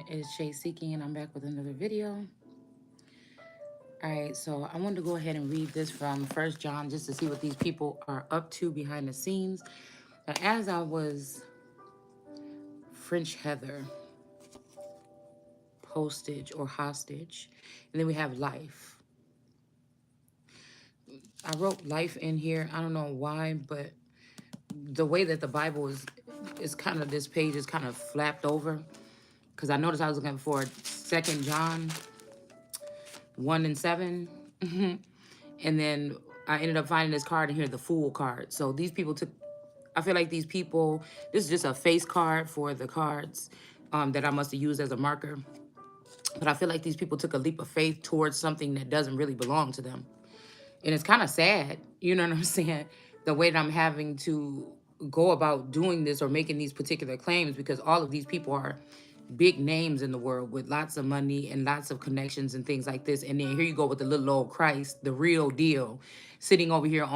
Is Shay Seeking, and I'm back with another video. All right, so I wanted to go ahead and read this from First John just to see what these people are up to behind the scenes. But as I was French Heather, postage or hostage, and then we have life. I wrote life in here. I don't know why, but the way that the Bible is kind of, this page is kind of flapped over, because I noticed I was looking for Second John 1 and 7. And then I ended up finding this card in here, the Fool card. So these people took, I feel like these people, this is just a face card for the cards that I must have used as a marker. But I feel like these people took a leap of faith towards something that doesn't really belong to them. And it's kind of sad, you know what I'm saying? The way that I'm having to go about doing this or making these particular claims, because all of these people are big names in the world with lots of money and lots of connections and things like this. And then here you go with the little old Christ, the real deal, sitting over here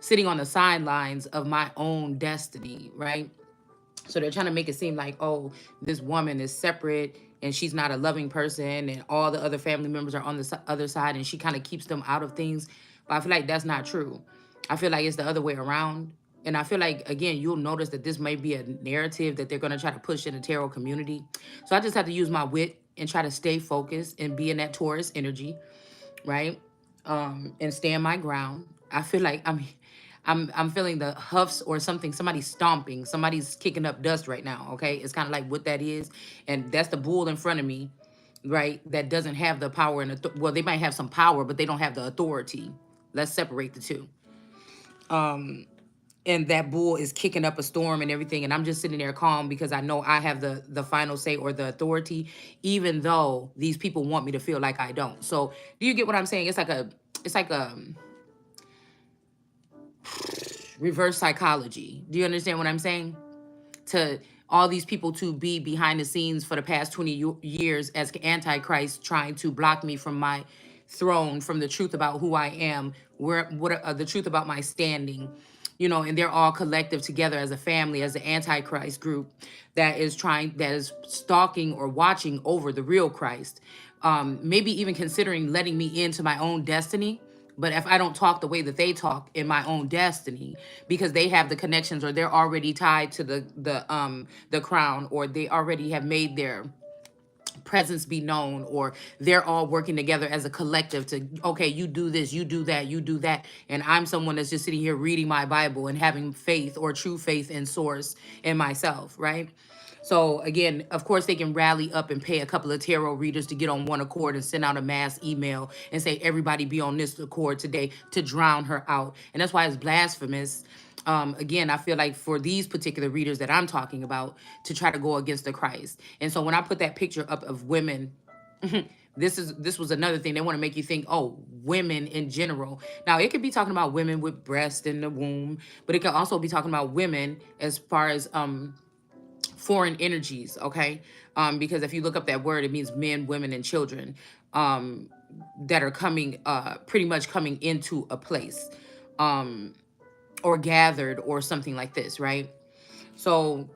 sitting on the sidelines of my own destiny, right? So they're trying to make it seem like, oh, this woman is separate and she's not a loving person and all the other family members are on the other side and she kind of keeps them out of things. But I feel like that's not true. I feel like it's the other way around. And I feel like, again, you'll notice that this may be a narrative that they're going to try to push in the tarot community. So I just have to use my wit and try to stay focused and be in that Taurus energy, right? And stand my ground. I feel like I'm feeling the huffs or something. Somebody's stomping. Somebody's kicking up dust right now. Okay, it's kind of like what that is, and that's the bull in front of me, right? That doesn't have the power and well, they might have some power, but they don't have the authority. Let's separate the two. And that bull is kicking up a storm and everything, and I'm just sitting there calm because I know I have the final say or the authority, even though these people want me to feel like I don't. So do you get what I'm saying? It's like a reverse psychology. Do you understand what I'm saying? To all these people to be behind the scenes for the past 20 years as antichrist, trying to block me from my throne, from the truth about who I am, the truth about my standing, and they're all collective together as a family, as the antichrist group that is stalking or watching over the real Christ, maybe even considering letting me into my own destiny. But if I don't talk the way that they talk in my own destiny, because they have the connections or they're already tied to the crown, or they already have made their presence be known, or they're all working together as a collective to, okay, you do this, you do that, you do that, and I'm someone that's just sitting here reading my Bible and having faith or true faith in source in myself, right? So again, of course, they can rally up and pay a couple of tarot readers to get on one accord and send out a mass email and say, everybody be on this accord today, to drown her out. And that's why it's blasphemous. Again, I feel like for these particular readers that I'm talking about, to try to go against the Christ. And so when I put that picture up of women, this was another thing. They want to make you think, oh, women in general. Now, it could be talking about women with breast in the womb, but it could also be talking about women as far as foreign energies, okay? Because if you look up that word, it means men, women, and children, that are coming, pretty much coming into a place, or gathered or something like this, right? So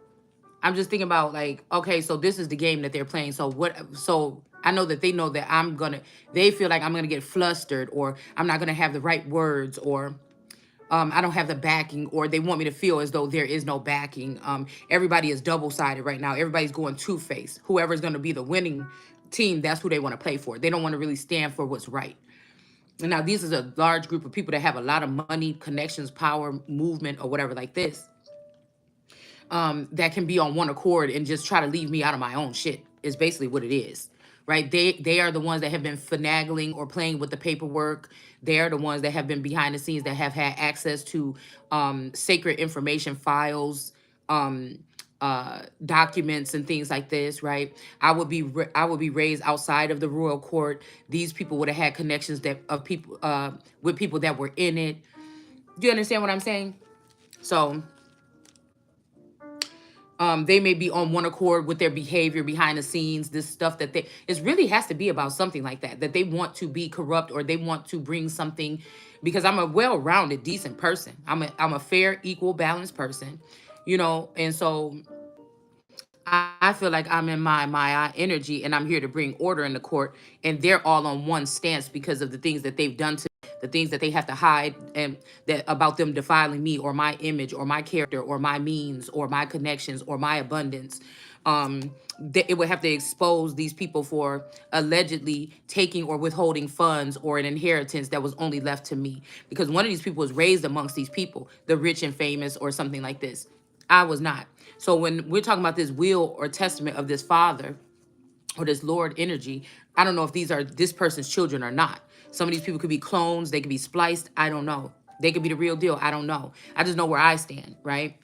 I'm just thinking about, like, okay, so this is the game that they're playing. So I know that they know that they feel like I'm gonna get flustered, or I'm not gonna have the right words, or I don't have the backing, or they want me to feel as though there is no backing. Everybody is double-sided right now. Everybody's going two-faced. Whoever's going to be the winning team, that's who they want to play for. They don't want to really stand for what's right. And now this is a large group of people that have a lot of money, connections, power, movement, or whatever like this, that can be on one accord and just try to leave me out of my own shit, is basically what it is. Right? They are the ones that have been finagling or playing with the paperwork. They are the ones that have been behind the scenes, that have had access to sacred information files, documents and things like this, right? I would be raised outside of the royal court. These people would have had connections with people that were in it. Do you understand what I'm saying? So they may be on one accord with their behavior behind the scenes, this stuff that it really has to be about something like that they want to be corrupt, or they want to bring something, because I'm a well-rounded, decent person. I'm a fair, equal, balanced person, and so I feel like I'm in my energy, and I'm here to bring order in the court, and they're all on one stance because of the things that they've done to the things that they have to hide, and that about them defiling me or my image or my character or my means or my connections or my abundance. It would have to expose these people for allegedly taking or withholding funds or an inheritance that was only left to me, because one of these people was raised amongst these people, the rich and famous or something like this. I was not. So when we're talking about this will or testament of this father or this Lord energy, I don't know if these are this person's children or not. Some of these people could be clones, they could be spliced. I don't know. They could be the real deal. I don't know. I just know where I stand, right?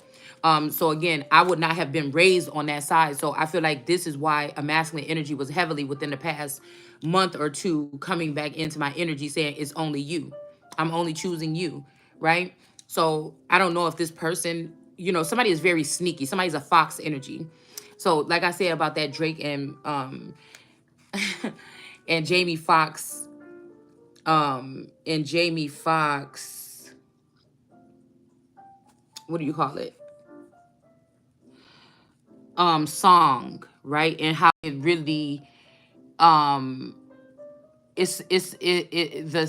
So again, I would not have been raised on that side. So I feel like this is why a masculine energy was heavily within the past month or two coming back into my energy saying it's only you. I'm only choosing you, right? So I don't know if this person, somebody is very sneaky. Somebody's a fox energy. So like I said about that Drake and Jamie Foxx, and Jamie Foxx, what do you call it? Song, right? And how it really um the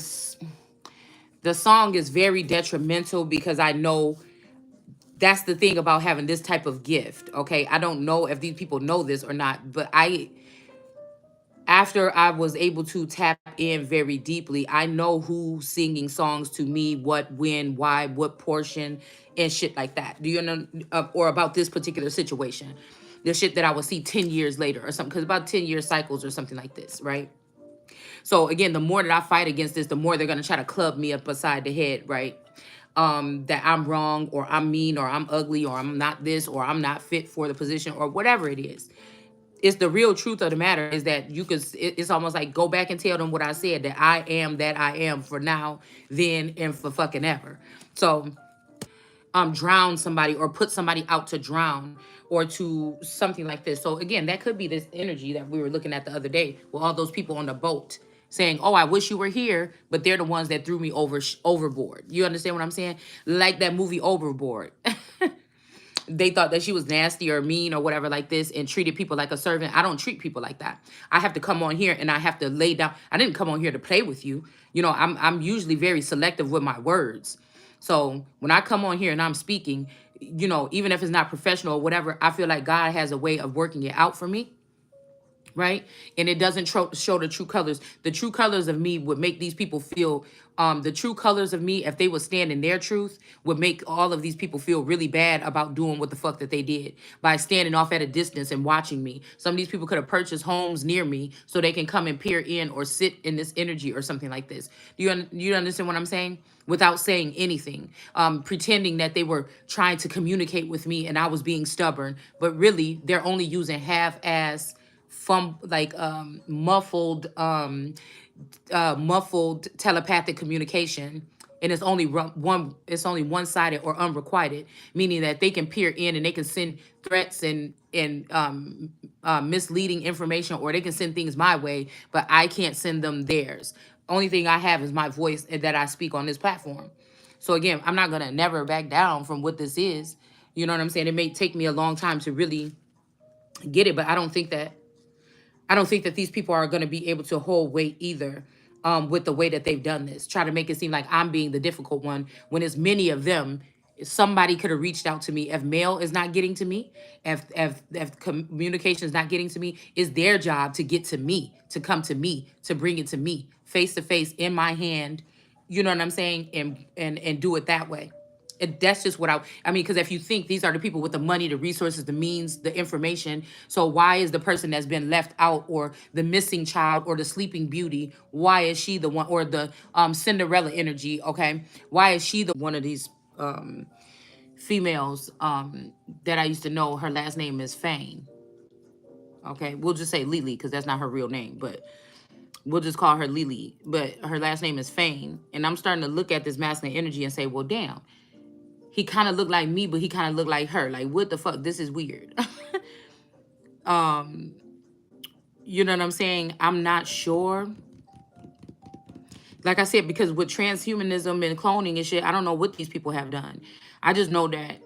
song is very detrimental, because I know that's the thing about having this type of gift. Okay, I don't know if these people know this or not, but after I was able to tap in very deeply, I know who's singing songs to me, what, when, why, what portion, and shit like that. Do you know? Or about this particular situation, the shit that I will see 10 years later or something, because about 10-year cycles or something like this, right? So again, the more that I fight against this, the more they're gonna try to club me up beside the head, right? That I'm wrong or I'm mean or I'm ugly or I'm not this or I'm not fit for the position or whatever it is. It's the real truth of the matter is that it's almost like go back and tell them what I said, that I am for now, then, and for fucking ever. So drown somebody or put somebody out to drown or to something like this. So again, that could be this energy that we were looking at the other day with all those people on the boat saying, "Oh, I wish you were here," but they're the ones that threw me overboard. You understand what I'm saying? Like that movie Overboard. They thought that she was nasty or mean or whatever like this and treated people like a servant. I don't treat people like that. I have to come on here and I have to lay down. I didn't come on here to play with you. I'm usually very selective with my words. So when I come on here and I'm speaking, even if it's not professional or whatever, I feel like God has a way of working it out for me, right? And it doesn't show the true colors. The true colors of me would make these people feel, the true colors of me, if they would stand in their truth, would make all of these people feel really bad about doing what the fuck that they did by standing off at a distance and watching me. Some of these people could have purchased homes near me so they can come and peer in or sit in this energy or something like this. Do you understand what I'm saying? Without saying anything, pretending that they were trying to communicate with me and I was being stubborn, but really they're only using half-ass muffled telepathic communication, and it's only one-sided or unrequited, meaning that they can peer in and they can send threats and misleading information, or they can send things my way, but I can't send them theirs. Only thing I have is my voice that I speak on this platform. So again, I'm not gonna never back down from what this is. You know what I'm saying? It may take me a long time to really get it, but I don't think that these people are going to be able to hold weight either, with the way that they've done this. Try to make it seem like I'm being the difficult one when it's many of them. Somebody could have reached out to me. If mail is not getting to me, if communication is not getting to me, it's their job to get to me, to come to me, to bring it to me, face to face, in my hand. You know what I'm saying? And do it that way. That's just what I mean, because if you think these are the people with the money, the resources, the means, the information, so why is the person that's been left out, or the missing child, or the sleeping beauty, why is she the one, or the Cinderella energy? Okay, why is she the one of these females that I used to know? Her last name is Fane. Okay, we'll just say Lily because that's not her real name, but we'll just call her Lily. But her last name is Fane, and I'm starting to look at this masculine energy and say, well, damn, he kind of looked like me, but he kind of looked like her. Like, what the fuck? This is weird. um, you know what I'm saying? I'm not sure. Like I said, because with transhumanism and cloning and shit, I don't know what these people have done. I just know that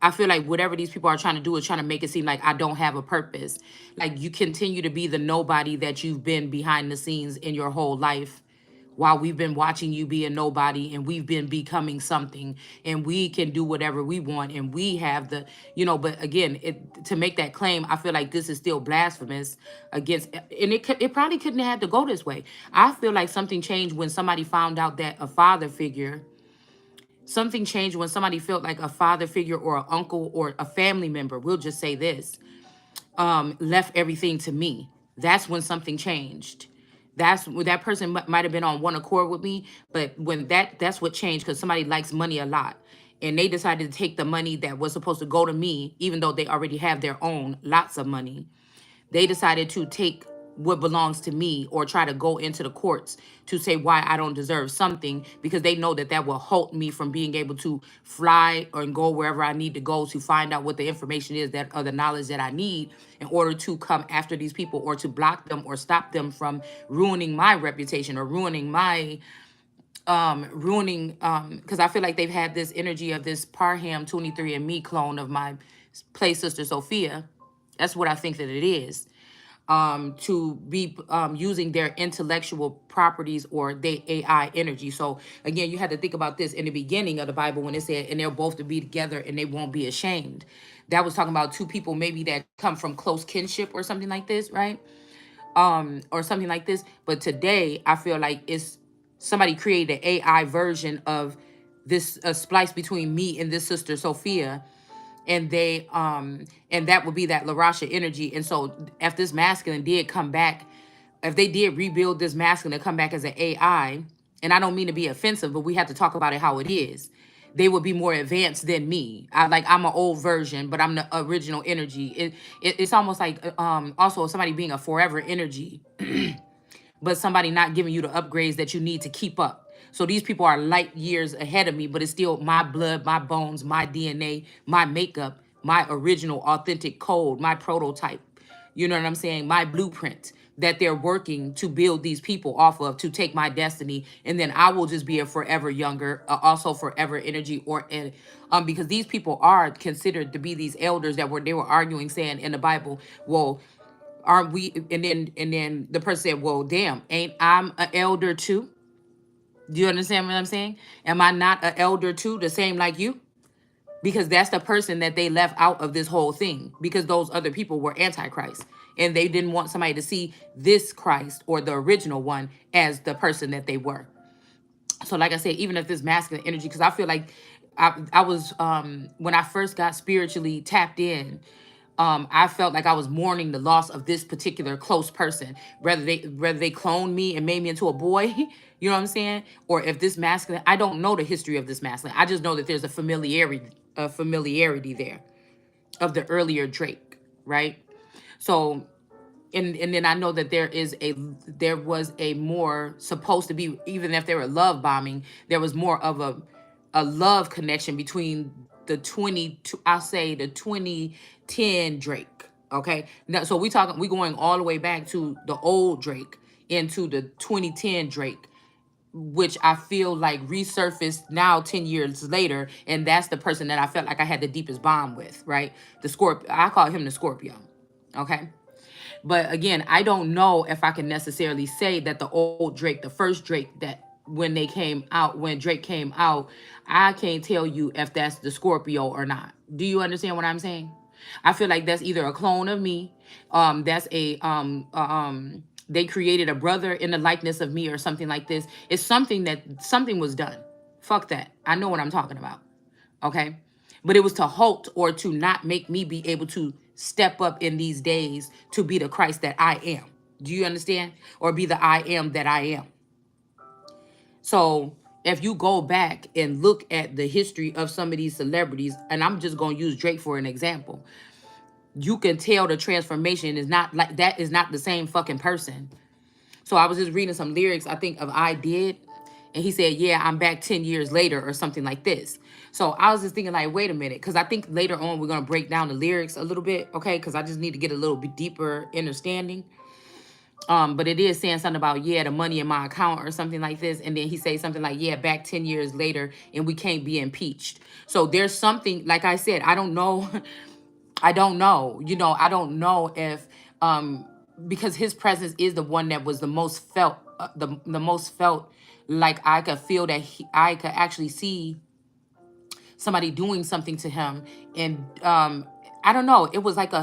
I feel like whatever these people are trying to do is trying to make it seem like I don't have a purpose. Like you continue to be the nobody that you've been behind the scenes in your whole life, while we've been watching you be a nobody and we've been becoming something, and we can do whatever we want, and we have the, but again, to make that claim, I feel like this is still blasphemous against, and it probably couldn't have had to go this way. I feel like something changed when somebody found out that a father figure, something changed when somebody felt like a father figure or an uncle or a family member, we'll just say this, left everything to me. That's when something changed. That's when that person might have been on one accord with me, but when that's what changed, because somebody likes money a lot, and they decided to take the money that was supposed to go to me, even though they already have their own lots of money. They decided to take what belongs to me, or try to go into the courts to say why I don't deserve something, because they know that that will halt me from being able to fly or go wherever I need to go to find out what the information is, that or the knowledge that I need in order to come after these people, or to block them or stop them from ruining my reputation, or ruining my because I feel like they've had this energy of this Parham 23andMe clone of my play sister Sophia. That's what I think that it is, to be using their intellectual properties or their AI energy. So again, you had to think about this in the beginning of the Bible when it said, and they'll both to be together and they won't be ashamed. That was talking about two people maybe that come from close kinship or something like this, right? Or something like this. But today, I feel like it's somebody created an AI version of this, a splice between me and this sister Sophia, and they and that would be that LaRasha energy. And so if this masculine did come back, if they did rebuild this masculine to come back as an AI, and I don't mean to be offensive, but we have to talk about it how it is, they would be more advanced than me. I'm an old version, but I'm the original energy. It's almost like also somebody being a forever energy, but somebody not giving you the upgrades that you need to keep up. So these people are light years ahead of me, but it's still my blood, my bones, my DNA, my makeup, my original authentic code, my prototype. You know what I'm saying? My blueprint that they're working to build these people off of, to take my destiny. And then I will just be a forever younger, also forever energy, because these people are considered to be these elders that they were arguing, saying in the Bible, well, aren't we? And then the person said, well, damn, ain't I'm an elder too? Do you understand what I'm saying? Am I not an elder too, the same like you? Because that's the person that they left out of this whole thing, because those other people were antichrist, and they didn't want somebody to see this Christ or the original one as the person that they were. So like I said, even if this masculine energy, because I feel like I was when I first got spiritually tapped in, I felt like I was mourning the loss of this particular close person, whether they cloned me and made me into a boy, you know what I'm saying? Or if this masculine, I don't know the history of this masculine. I just know that there's a familiarity there of the earlier Drake, right? So and then I know that there was a more supposed to be, even if they were love bombing, there was more of a love connection between I'll say the 2010 Drake. Okay. Now, so we going all the way back to the old Drake into the 2010 Drake, which I feel like resurfaced now 10 years later. And that's the person that I felt like I had the deepest bond with, right? The Scorpio. I call him the Scorpio. Okay. But again, I don't know if I can necessarily say that the old Drake, the first Drake, that when Drake came out, I can't tell you if that's the Scorpio or not. Do you understand what I'm saying? I feel like that's either a clone of me, that's they created a brother in the likeness of me or something like this. It's something was done. Fuck that. I know what I'm talking about. Okay. But it was to halt or to not make me be able to step up in these days to be the Christ that I am. Do you understand? Or be the I am that I am. So if you go back and look at the history of some of these celebrities, and I'm just going to use Drake for an example, you can tell the transformation is not like that, is not the same fucking person. So I was just reading some lyrics, I think, of I Did. And he said, yeah, I'm back 10 years later or something like this. So I was just thinking like, wait a minute. Because I think later on we're going to break down the lyrics a little bit. Okay. Because I just need to get a little bit deeper understanding. But it is saying something about, yeah, the money in my account or something like this. And then he says something like, yeah, back 10 years later and we can't be impeached. So there's something, like I said, I don't know. I don't know. I don't know if, because his presence is the one that was the most felt, the most felt, like I could feel that I could actually see somebody doing something to him. And I don't know, it was like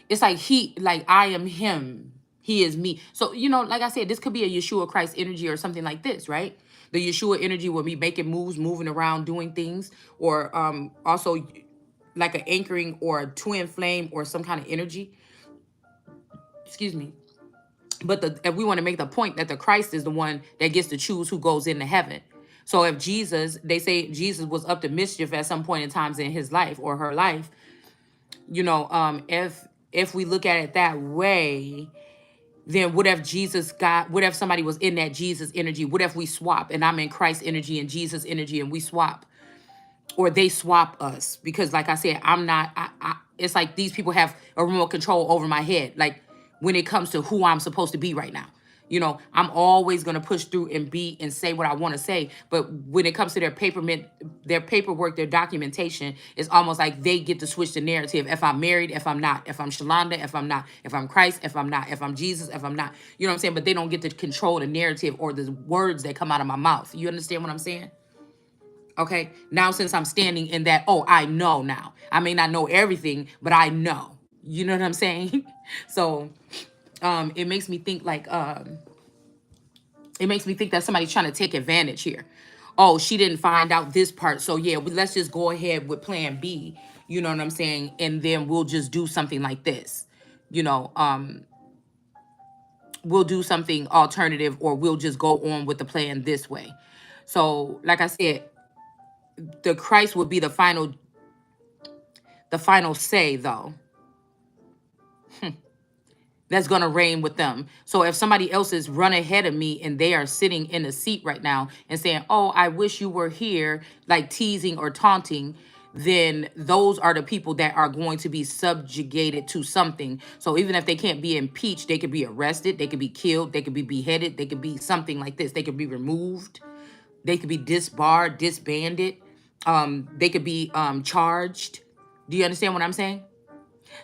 it's like like I am him, he is me. So like I said, this could be a Yeshua Christ energy or something like this, right? The Yeshua energy will be making moves, moving around, doing things, or also like an anchoring or a twin flame or some kind of energy. Excuse me. But if we want to make the point that the Christ is the one that gets to choose who goes into heaven. So if they say Jesus was up to mischief at some point in times in his life or her life, if we look at it that way, then what if somebody was in that Jesus energy? What if we swap and I'm in Christ energy and Jesus energy and we swap? Or they swap us? Because like I said, I'm not, it's like these people have a remote control over my head. Like when it comes to who I'm supposed to be right now, I'm always going to push through and be and say what I want to say. But when it comes to their paperwork, their documentation, it's almost like they get to switch the narrative. If I'm married, if I'm not, if I'm Shalonda, if I'm not, if I'm Christ, if I'm not, if I'm Jesus, if I'm not, you know what I'm saying? But they don't get to control the narrative or the words that come out of my mouth. You understand what I'm saying? Okay, now since I'm standing in that, oh, I know now. I may not know everything, but I know. You know what I'm saying? So it makes me think like it makes me think that somebody's trying to take advantage here. Oh, she didn't find out this part, so yeah, let's just go ahead with plan B. You know what I'm saying? And then we'll just do something like this. You know, we'll do something alternative, or we'll just go on with the plan this way. So, like I said, the Christ would be the final say, though, that's going to reign with them. So if somebody else is run ahead of me and they are sitting in a seat right now and saying, oh, I wish you were here, like teasing or taunting, then those are the people that are going to be subjugated to something. So even if they can't be impeached, they could be arrested, they could be killed, they could be beheaded, they could be something like this. They could be removed, they could be disbarred, disbanded, they could be charged. Do you understand what I'm saying?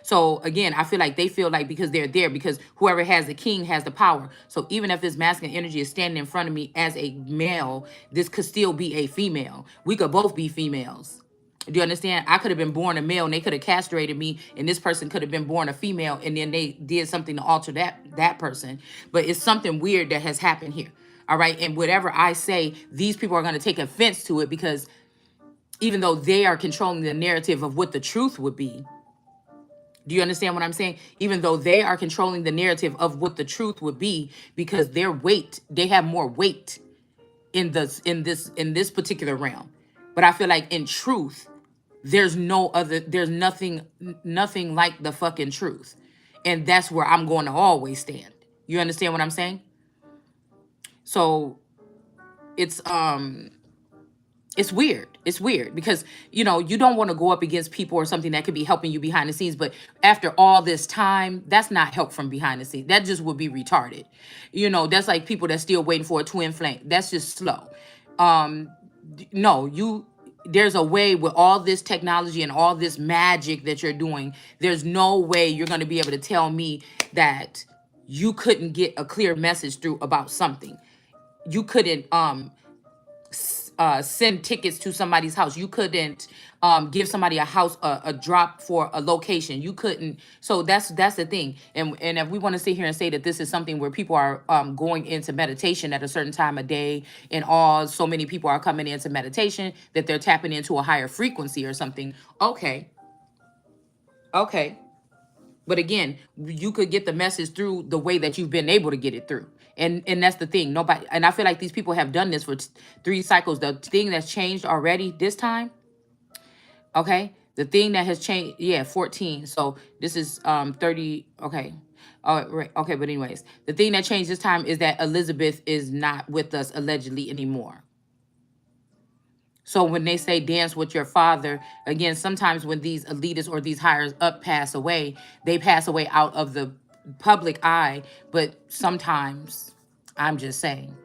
So again, I feel like they feel like because they're there, because whoever has the king has the power. So even if this masculine energy is standing in front of me as a male, this could still be a female. We could both be females. Do you understand? I could have been born a male and they could have castrated me, and this person could have been born a female and then they did something to alter that person. But it's something weird that has happened here. All right. And whatever I say, these people are going to take offense to it, because even though they are controlling the narrative of what the truth would be, do you understand what I'm saying? Even though they are controlling the narrative of what the truth would be, because they have more weight in this particular realm. But I feel like in truth, there's nothing like the fucking truth. And that's where I'm going to always stand. You understand what I'm saying? So it's weird. It's weird because, you don't want to go up against people or something that could be helping you behind the scenes. But after all this time, that's not help from behind the scenes. That just would be retarded. That's like people that's still waiting for a twin flame. That's just slow. No, there's a way with all this technology and all this magic that you're doing. There's no way you're going to be able to tell me that you couldn't get a clear message through about something. You couldn't send tickets to somebody's house. You couldn't give somebody a house, a drop for a location. You couldn't. So that's the thing. And if we want to sit here and say that this is something where people are going into meditation at a certain time of day, and so many people are coming into meditation, that they're tapping into a higher frequency or something. Okay. Okay. But again, you could get the message through the way that you've been able to get it through. And that's the thing. Nobody, and I feel like these people have done this for 3 cycles. The thing that's changed already this time, okay? The thing that has changed, yeah, 14. So this is 30, okay. Oh, right. Okay, but anyways, the thing that changed this time is that Elizabeth is not with us allegedly anymore. So when they say dance with your father, again, sometimes when these elitists or these higher up pass away, they pass away out of public eye, but sometimes I'm just saying.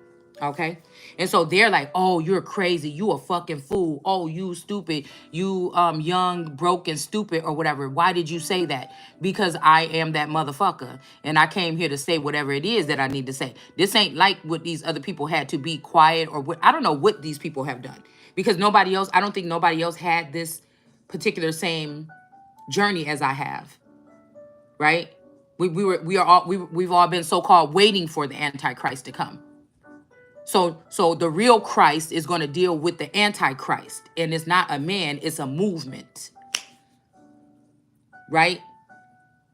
Okay. And so they're like, oh, you're crazy. You a fucking fool. Oh, you stupid. You young, broke, and stupid or whatever. Why did you say that? Because I am that motherfucker. And I came here to say whatever it is that I need to say. This ain't like what these other people had to be quiet or what. I don't know what these people have done. Because nobody else, I don't think nobody else had this particular same journey as I have. Right? We've all been so-called waiting for the Antichrist to come. So the real Christ is going to deal with the Antichrist, and it's not a man, it's a movement, right?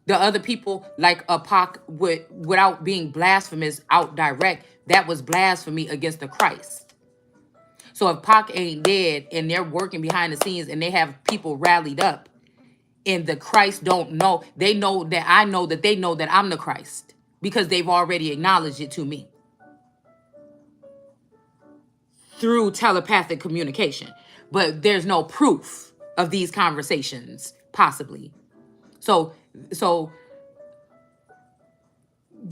The other people like a Pac without being blasphemous out direct, that was blasphemy against the Christ. So if Pac ain't dead and they're working behind the scenes and they have people rallied up and the Christ don't know, they know that I know that they know that I'm the Christ because they've already acknowledged it to me through telepathic communication. But there's no proof of these conversations, possibly. So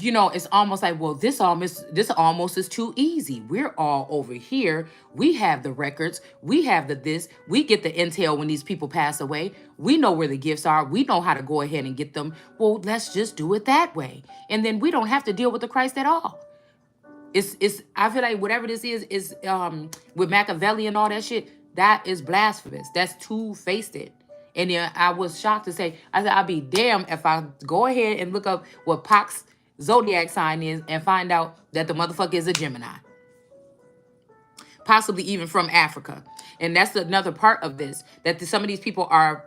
you know, it's almost like, well, this almost is too easy. We're all over here. We have the records. We have the this. We get the intel when these people pass away. We know where the gifts are. We know how to go ahead and get them. Well, let's just do it that way. And then we don't have to deal with the Christ at all. It's I feel like whatever this is with Machiavelli and all that shit, that is blasphemous. That's two-faced. And then I was shocked to say, I said, I'll be damned if I go ahead and look up what Pac's zodiac sign is and find out that the motherfucker is a Gemini. Possibly even from Africa. And that's another part of this, that some of these people are,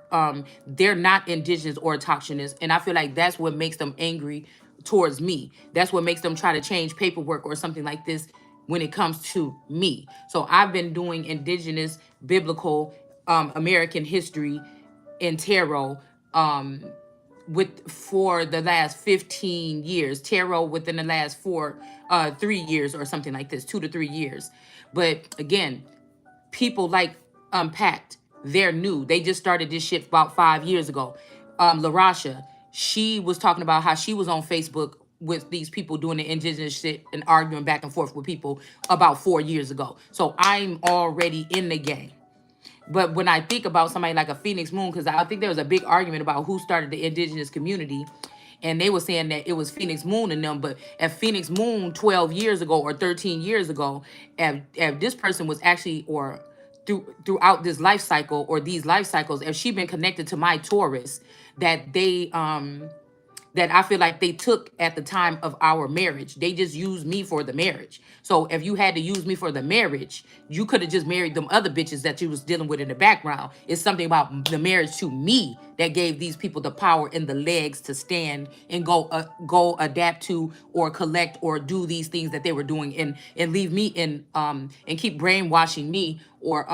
they're not indigenous or autochthonous. And I feel like that's what makes them angry towards me. That's what makes them try to change paperwork or something like this when it comes to me. So I've been doing indigenous, biblical, American history and tarot for the last 15 years. Tarot within the last 3 years or something like this, 2 to 3 years. But again, people like Unpacked, they're new. They just started this shit about 5 years ago. LaRasha, she was talking about how she was on Facebook with these people doing the indigenous shit and arguing back and forth with people about 4 years ago. So I'm already in the game. But when I think about somebody like a Phoenix Moon, because I think there was a big argument about who started the indigenous community, and they were saying that it was Phoenix Moon and them, but if Phoenix Moon 12 years ago or 13 years ago, if this person was actually, or throughout this life cycle or these life cycles, if she been connected to my Taurus, that they that I feel like they took at the time of our marriage. They just used me for the marriage. So if you had to use me for the marriage, you could have just married them other bitches that you was dealing with in the background. It's something about the marriage to me that gave these people the power and the legs to stand and go adapt to or collect or do these things that they were doing and leave me in and keep brainwashing me or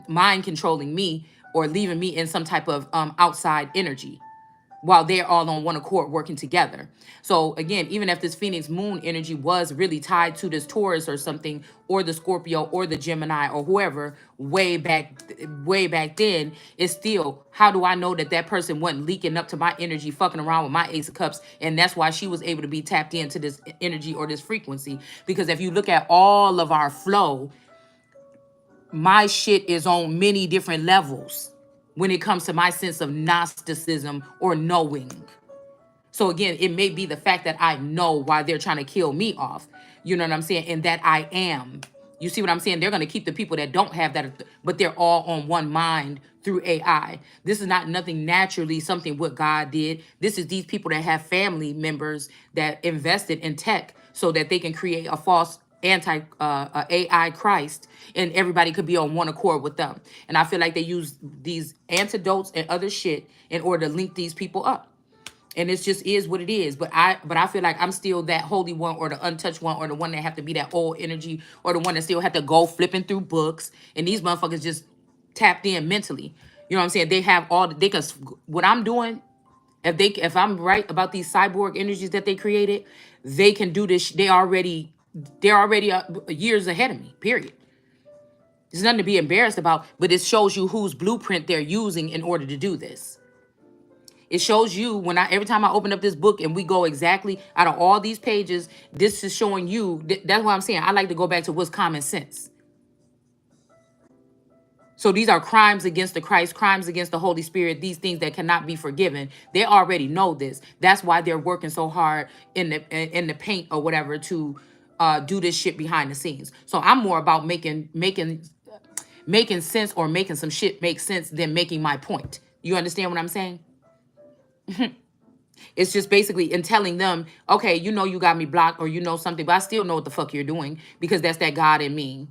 mind controlling me or leaving me in some type of outside energy, while they're all on one accord working together. So again, even if this Phoenix Moon energy was really tied to this Taurus or something, or the Scorpio or the Gemini or whoever way back then, it's still, how do I know that that person wasn't leaking up to my energy, fucking around with my Ace of Cups, and that's why she was able to be tapped into this energy or this frequency? Because if you look at all of our flow, my shit is on many different levels when it comes to my sense of Gnosticism or knowing. So again, it may be the fact that I know why they're trying to kill me off. You know what I'm saying? And that I am. You see what I'm saying? They're going to keep the people that don't have that, but they're all on one mind through AI. This is not nothing naturally, something what God did. This is these people that have family members that invested in tech so that they can create a false AI Christ, and everybody could be on one accord with them. And I feel like they use these antidotes and other shit in order to link these people up. And it just is what it is. But I feel like I'm still that holy one, or the untouched one, or the one that have to be that old energy, or the one that still have to go flipping through books. And these motherfuckers just tapped in mentally. You know what I'm saying? They have all they can. What I'm doing, if I'm right about these cyborg energies that they created, they can do this. They're already years ahead of me. Period. There's nothing to be embarrassed about, but it shows you whose blueprint they're using in order to do this. It shows you when I every time I open up this book and we go exactly out of all these pages, this is showing you. That's why I'm saying I like to go back to what's common sense. So these are crimes against the Christ, crimes against the Holy Spirit, these things that cannot be forgiven. They already know this. That's why they're working so hard in the paint or whatever to do this shit behind the scenes. So I'm more about making sense or making some shit make sense than making my point. You understand what I'm saying? It's just basically in telling them, okay, you know you got me blocked or you know something, but I still know what the fuck you're doing because that's that God in me.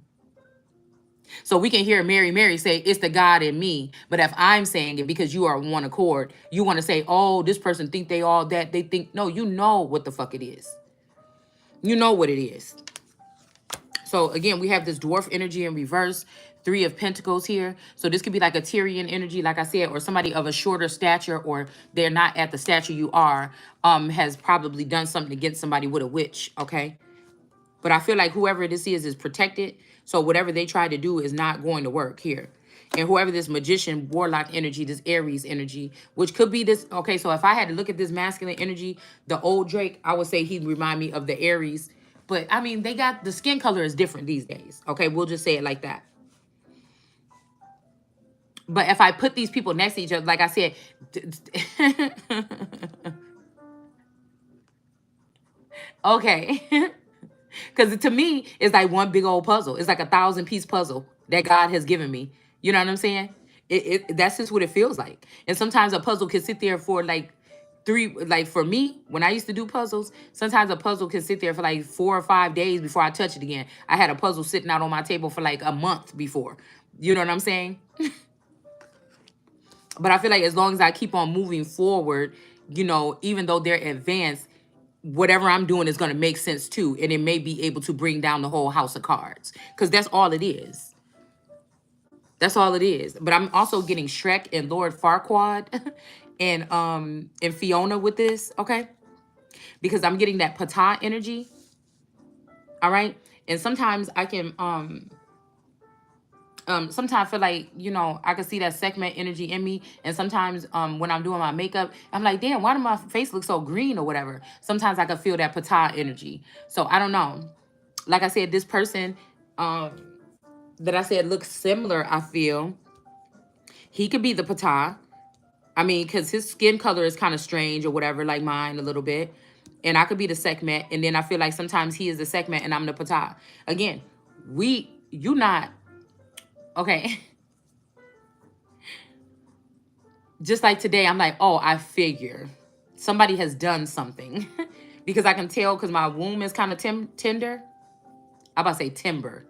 So we can hear Mary say, it's the God in me. But if I'm saying it because you are on one accord, you want to say, oh, this person think they all that. They think, no, you know what the fuck it is. You know what it is. So again, we have this dwarf energy in reverse, 3 of Pentacles here. So this could be like a Tyrian energy, like I said, or somebody of a shorter stature, or they're not at the stature you are, has probably done something against somebody with a witch, okay? But I feel like whoever this is protected. So whatever they try to do is not going to work here. And whoever this magician, warlock energy, this Aries energy, which could be this. Okay, so if I had to look at this masculine energy, the old Drake, I would say he'd remind me of the Aries. But I mean, they got the skin color is different these days. Okay, we'll just say it like that. But if I put these people next to each other, like I said, okay. Because to me, it's like one big old puzzle. It's like a 1,000-piece puzzle that God has given me. You know what I'm saying? That's just what it feels like. And sometimes a puzzle can sit there for like like for me, when I used to do puzzles, sometimes a puzzle can sit there for like 4 or 5 days before I touch it again. I had a puzzle sitting out on my table for like a month before. You know what I'm saying? But I feel like as long as I keep on moving forward, you know, even though they're advanced, whatever I'm doing is going to make sense too. And it may be able to bring down the whole house of cards. Because that's all it is. That's all it is. But I'm also getting Shrek and Lord Farquaad and Fiona with this, okay? Because I'm getting that Ptah energy. All right. And sometimes I can sometimes I feel like, you know, I can see that segment energy in me. And sometimes when I'm doing my makeup, I'm like, damn, why does my face look so green or whatever? Sometimes I can feel that Ptah energy. So I don't know. Like I said, this person that I said looks similar, I feel. He could be the Ptah. I mean, because his skin color is kind of strange or whatever, like mine a little bit. And I could be the Sekhmet. And then I feel like sometimes he is the Sekhmet and I'm the Ptah. Again, you not, okay. Just like today, I'm like, oh, I figure somebody has done something. Because I can tell because my womb is kind of tender. I'm about to say timber.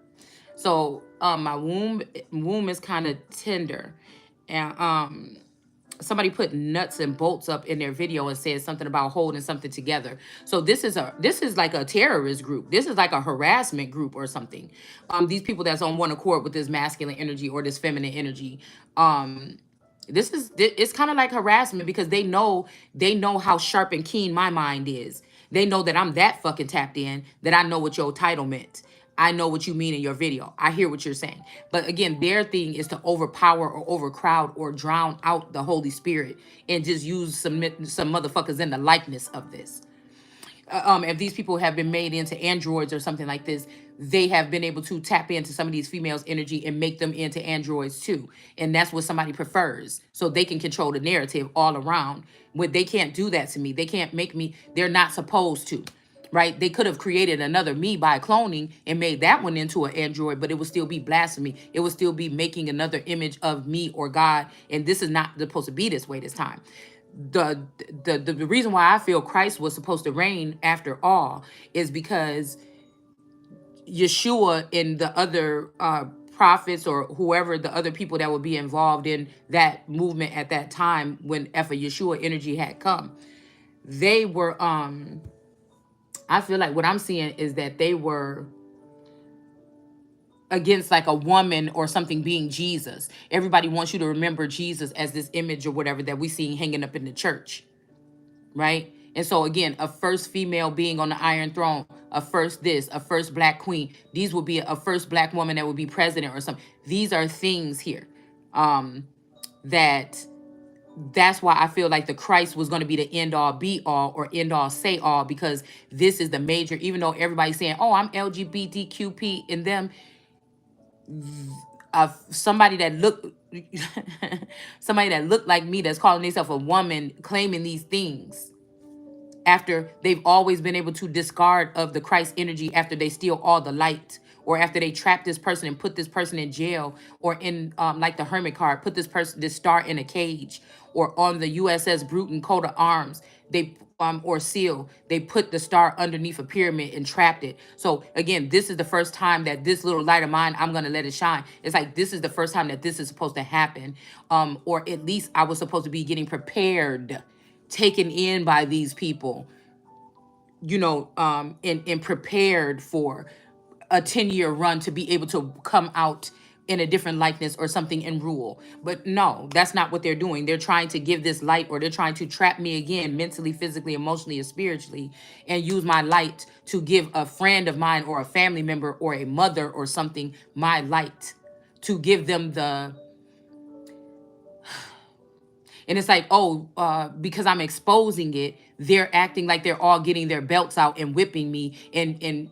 So my womb is kind of tender. And somebody put nuts and bolts up in their video and said something about holding something together. So this is like a terrorist group. This is like a harassment group or something. These people that's on one accord with this masculine energy or this feminine energy. It's kind of like harassment because they know how sharp and keen my mind is. They know that I'm that fucking tapped in that I know what your title meant. I know what you mean in your video. I hear what you're saying. But again, their thing is to overpower or overcrowd or drown out the Holy Spirit and just use some motherfuckers in the likeness of this. If these people have been made into androids or something like this, they have been able to tap into some of these females' energy and make them into androids too. And that's what somebody prefers. So they can control the narrative all around. When they can't do that to me, they can't make me, they're not supposed to. Right? They could have created another me by cloning and made that one into an android, but it would still be blasphemy. It would still be making another image of me or God. And this is not supposed to be this way this time. The reason why I feel Christ was supposed to reign after all is because Yeshua and the other prophets or whoever the other people that would be involved in that movement at that time when Yeshua energy had come, they were I feel like what I'm seeing is that they were against like a woman or something being Jesus. Everybody wants you to remember Jesus as this image or whatever that we see hanging up in the church, right? And so again, a first female being on the Iron Throne, a first this, a first black queen. These would be a first black woman that would be president or something. These are things here that that's why I feel like the Christ was going to be the end all be all or end all say all, because this is the major, even though everybody's saying, oh, I'm LGBTQP in them, somebody that look somebody that looked like me, that's calling themselves a woman, claiming these things after they've always been able to discard of the Christ energy, after they steal all the light, or after they trap this person and put this person in jail, or in like the hermit card, put this star in a cage, or on the USS Bruton coat of arms, they or seal, they put the star underneath a pyramid and trapped it. So again, this is the first time that this little light of mine, I'm gonna let it shine. It's like this is the first time that this is supposed to happen, or at least I was supposed to be getting prepared, taken in by these people, and prepared for a 10-year run to be able to come out in a different likeness or something and rule. But no, that's not what they're doing. They're trying to give this light, or they're trying to trap me again, mentally, physically, emotionally, and spiritually, and use my light to give a friend of mine or a family member or a mother or something my light, to give them the. And it's like, oh, because I'm exposing it, they're acting like they're all getting their belts out and whipping me, and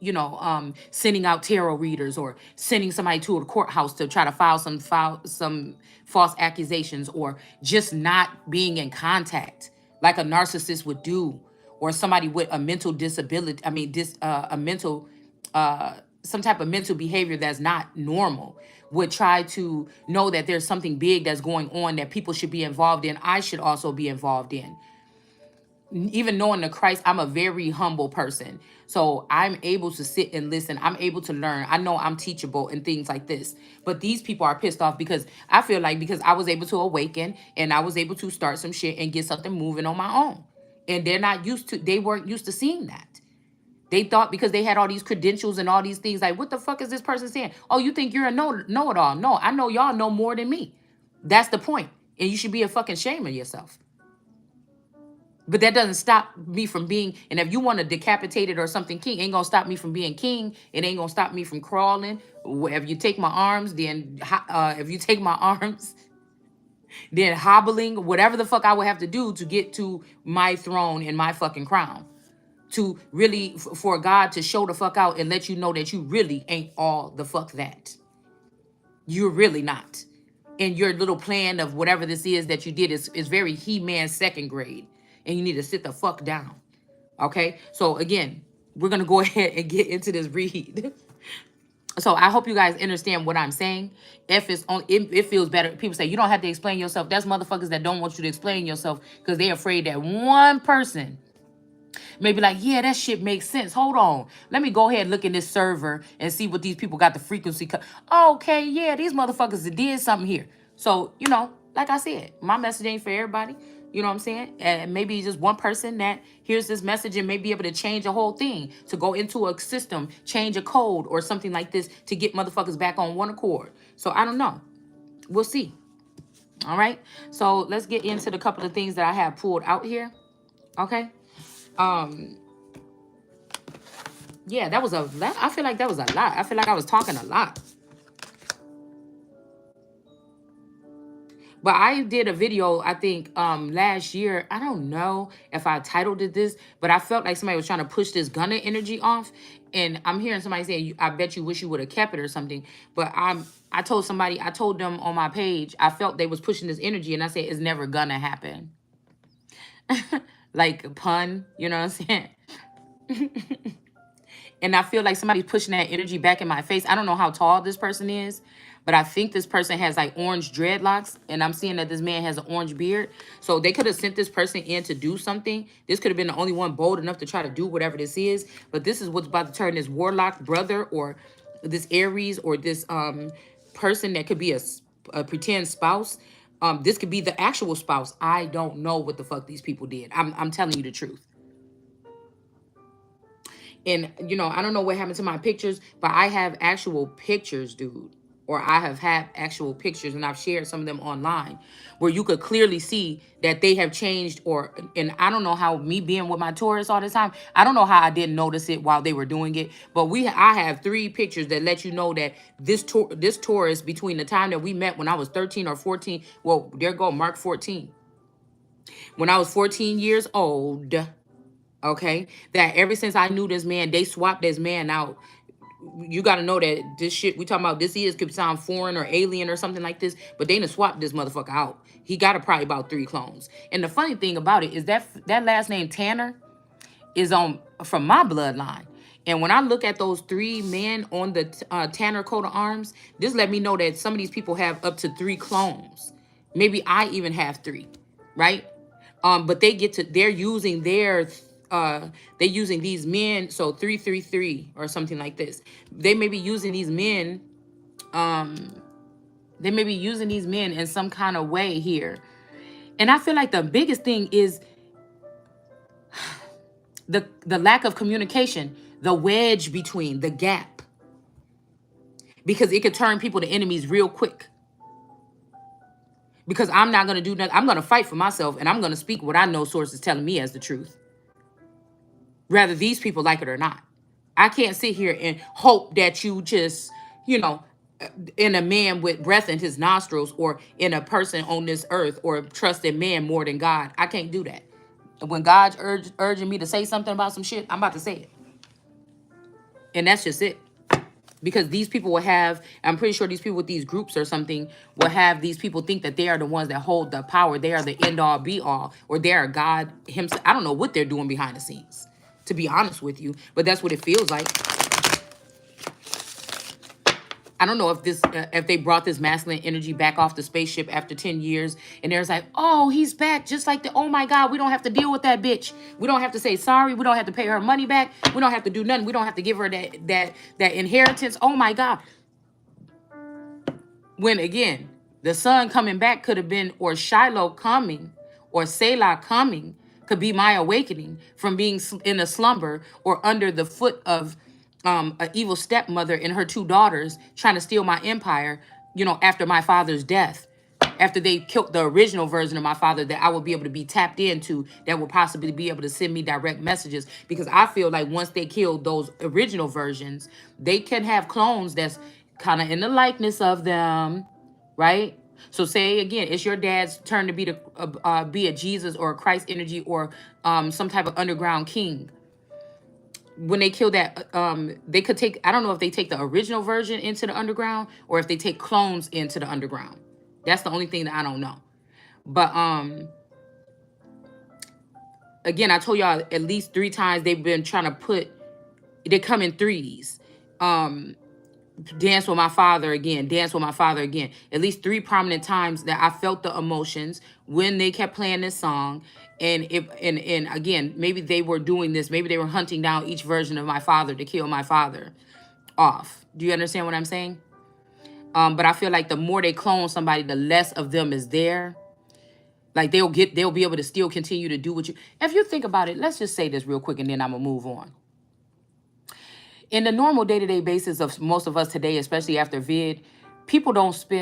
sending out tarot readers, or sending somebody to a courthouse to try to file some false accusations, or just not being in contact like a narcissist would do, or somebody with a mental disability. I mean, a mental some type of mental behavior that's not normal, would try to know that there's something big that's going on that people should be involved in. I should also be involved in. Even knowing the Christ, I'm a very humble person. So I'm able to sit and listen. I'm able to learn. I know I'm teachable and things like this. But these people are pissed off because I feel like, because I was able to awaken and I was able to start some shit and get something moving on my own. And they weren't used to seeing that. They thought because they had all these credentials and all these things, like, what the fuck is this person saying? Oh, you think you're a know-it-all? No, I know y'all know more than me. That's the point. And you should be a fucking shame of yourself. But that doesn't stop me from being, and if you want to decapitate it or something, king, ain't gonna stop me from being king. It ain't gonna stop me from crawling. If you take my arms, then if you take my arms, then hobbling, whatever the fuck I would have to do to get to my throne and my fucking crown, to really for God to show the fuck out and let you know that you really ain't all the fuck that. You're really not. And your little plan of whatever this is that you did is very He-Man second grade. And you need to sit the fuck down. Okay? So again, we're gonna go ahead and get into this read. So I hope you guys understand what I'm saying. If it's on, it feels better. People say you don't have to explain yourself. That's motherfuckers that don't want you to explain yourself because they're afraid that one person maybe like, yeah, that shit makes sense. Hold on. Let me go ahead and look in this server and see what these people got the frequency. Okay, yeah, these motherfuckers that did something here. So, like I said, my message ain't for everybody. You know what I'm saying? And maybe just one person that hears this message and may be able to change a whole thing, to go into a system, change a code or something like this to get motherfuckers back on one accord. So I don't know. We'll see. All right. So let's get into the couple of things that I have pulled out here. Okay. Yeah, I feel like that was a lot. I feel like I was talking a lot. But I did a video, I think, last year. I don't know if I titled it this, but I felt like somebody was trying to push this Gunna energy off. And I'm hearing somebody saying, I bet you wish you would have kept it or something. But I told them on my page, I felt they was pushing this energy. And I said, it's never gonna happen. Like a pun, you know what I'm saying? And I feel like somebody's pushing that energy back in my face. I don't know how tall this person is, but I think this person has like orange dreadlocks. And I'm seeing that this man has an orange beard. So they could have sent this person in to do something. This could have been the only one bold enough to try to do whatever this is. But this is what's about to turn this warlock brother or this Aries or this person that could be a pretend spouse. This could be the actual spouse. I don't know what the fuck these people did. I'm telling you the truth. And, I don't know what happened to my pictures, but I have actual pictures, dude. Or I have had actual pictures, and I've shared some of them online, where you could clearly see that they have changed. And I don't know how, me being with my Taurus all the time, I don't know how I didn't notice it while they were doing it. But I have 3 pictures that let you know that this Taurus, between the time that we met when I was 13 or 14, well, there go Mark 14. When I was 14 years old, okay, that ever since I knew this man, they swapped this man out. You got to know that this shit we talking about, this is could sound foreign or alien or something like this, but they done swapped this motherfucker out. He got probably about 3 clones. And the funny thing about it is that that last name Tanner is on from my bloodline. And when I look at those 3 men on the Tanner coat of arms, this let me know that some of these people have up to 3 clones. Maybe I even have 3, right? But they're using they're using these men, so 333 or something like this. They may be using these men, they may be using these men in some kind of way here. And I feel like the biggest thing is the lack of communication, the wedge between, the gap. Because it could turn people to enemies real quick. Because I'm not going to do nothing. I'm going to fight for myself, and I'm going to speak what I know sources telling me as the truth. Whether these people like it or not. I can't sit here and hope that you just, in a man with breath in his nostrils, or in a person on this earth, or trust in man more than God. I can't do that. When God's urging me to say something about some shit, I'm about to say it. And that's just it. Because these people will have, I'm pretty sure these people with these groups or something will have these people think that they are the ones that hold the power. They are the end all be all, or they are God himself. I don't know what they're doing behind the scenes, to be honest with you, but that's what it feels like. I don't know if they brought this masculine energy back off the spaceship after 10 years, and there's like, oh, he's back, just like oh my God, we don't have to deal with that bitch. We don't have to say sorry. We don't have to pay her money back. We don't have to do nothing. We don't have to give her that inheritance. Oh my God. When again, the son coming back could have been, or Shiloh coming, or Selah coming, could be my awakening from being in a slumber or under the foot of an evil stepmother and her 2 daughters trying to steal my empire, after my father's death. After they killed the original version of my father that I will be able to be tapped into, that will possibly be able to send me direct messages. Because I feel like once they killed those original versions, they can have clones that's kind of in the likeness of them, right? So say again, it's your dad's turn to be a Jesus or a Christ energy, or some type of underground king. When they kill that, they could take, I don't know if they take the original version into the underground or if they take clones into the underground. That's the only thing that I don't know. But again, I told y'all at least 3 times they've been trying to they come in threes. Dance with my father again, dance with my father again. At least 3 prominent times that I felt the emotions when they kept playing this song. And again, maybe they were doing this, maybe they were hunting down each version of my father to kill my father off. Do you understand what I'm saying? But I feel like the more they clone somebody, the less of them is there. Like they'll be able to still continue to do what you. If you think about it, let's just say this real quick, and then I'm gonna move on. In the normal day-to-day basis of most of us today, especially after vid,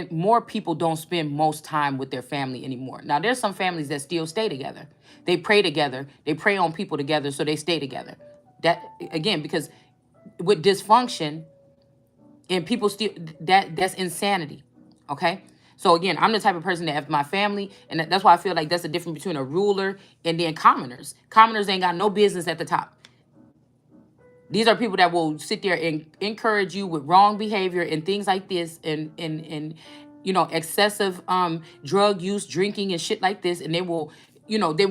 more people don't spend most time with their family anymore. Now, there's some families that still stay together. They pray together. They pray on people together, so they stay together. That, again, because with dysfunction and people still, that's insanity, okay? So again, I'm the type of person that have my family, and that's why I feel like that's the difference between a ruler and then commoners. Commoners ain't got no business at the top. These are people that will sit there and encourage you with wrong behavior and things like this, and excessive drug use, drinking and shit like this, and they will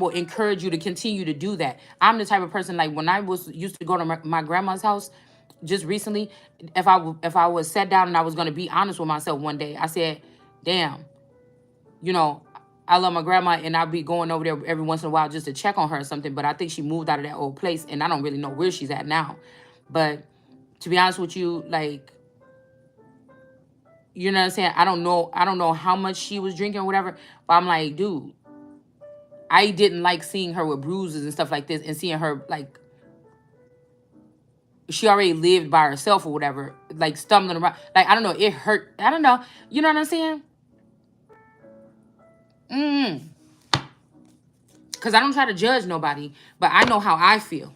encourage you to continue to do that. I'm the type of person, like when I used to go to my grandma's house just recently, if I was sat down and I was going to be honest with myself one day, I said, damn, I love my grandma, and I'll be going over there every once in a while just to check on her or something. But I think she moved out of that old place, and I don't really know where she's at now. But to be honest with you, like, you know what I'm saying? I don't know how much she was drinking or whatever. But I'm like, dude, I didn't like seeing her with bruises and stuff like this, and seeing her like she already lived by herself or whatever, like stumbling around. Like, I don't know, it hurt. I don't know. You know what I'm saying? Because I don't try to judge nobody, but I know how I feel.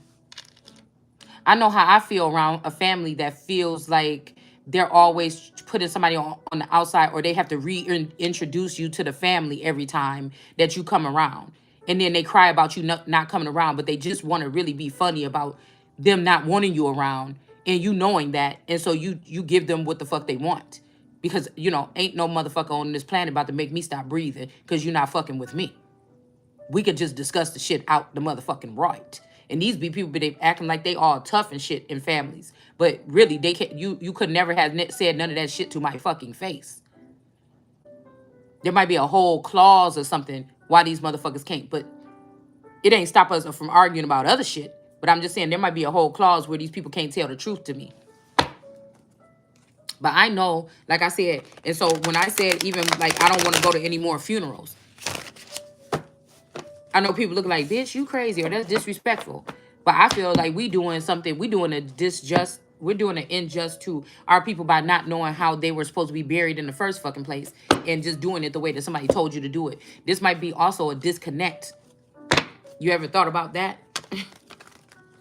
I know how I feel around a family that feels like they're always putting somebody on the outside, or they have to reintroduce you to the family every time that you come around. And then they cry about you not coming around, but they just want to really be funny about them not wanting you around and you knowing that. And so you give them what the fuck they want. Because, you know, ain't no motherfucker on this planet about to make me stop breathing because you're not fucking with me. We could just discuss the shit out the motherfucking right. And these be people, but they acting like they all tough and shit in families. But really, they can't. You could never have said none of that shit to my fucking face. There might be a whole clause or something why these motherfuckers can't. But it ain't stop us from arguing about other shit. But I'm just saying there might be a whole clause where these people can't tell the truth to me. But I know, like I said, and so when I said even like I don't want to go to any more funerals, I know people look like, bitch, you crazy or that's disrespectful. But I feel like we doing something, we're doing an injust to our people by not knowing how they were supposed to be buried in the first fucking place and just doing it the way that somebody told you to do it. This might be also a disconnect. You ever thought about that?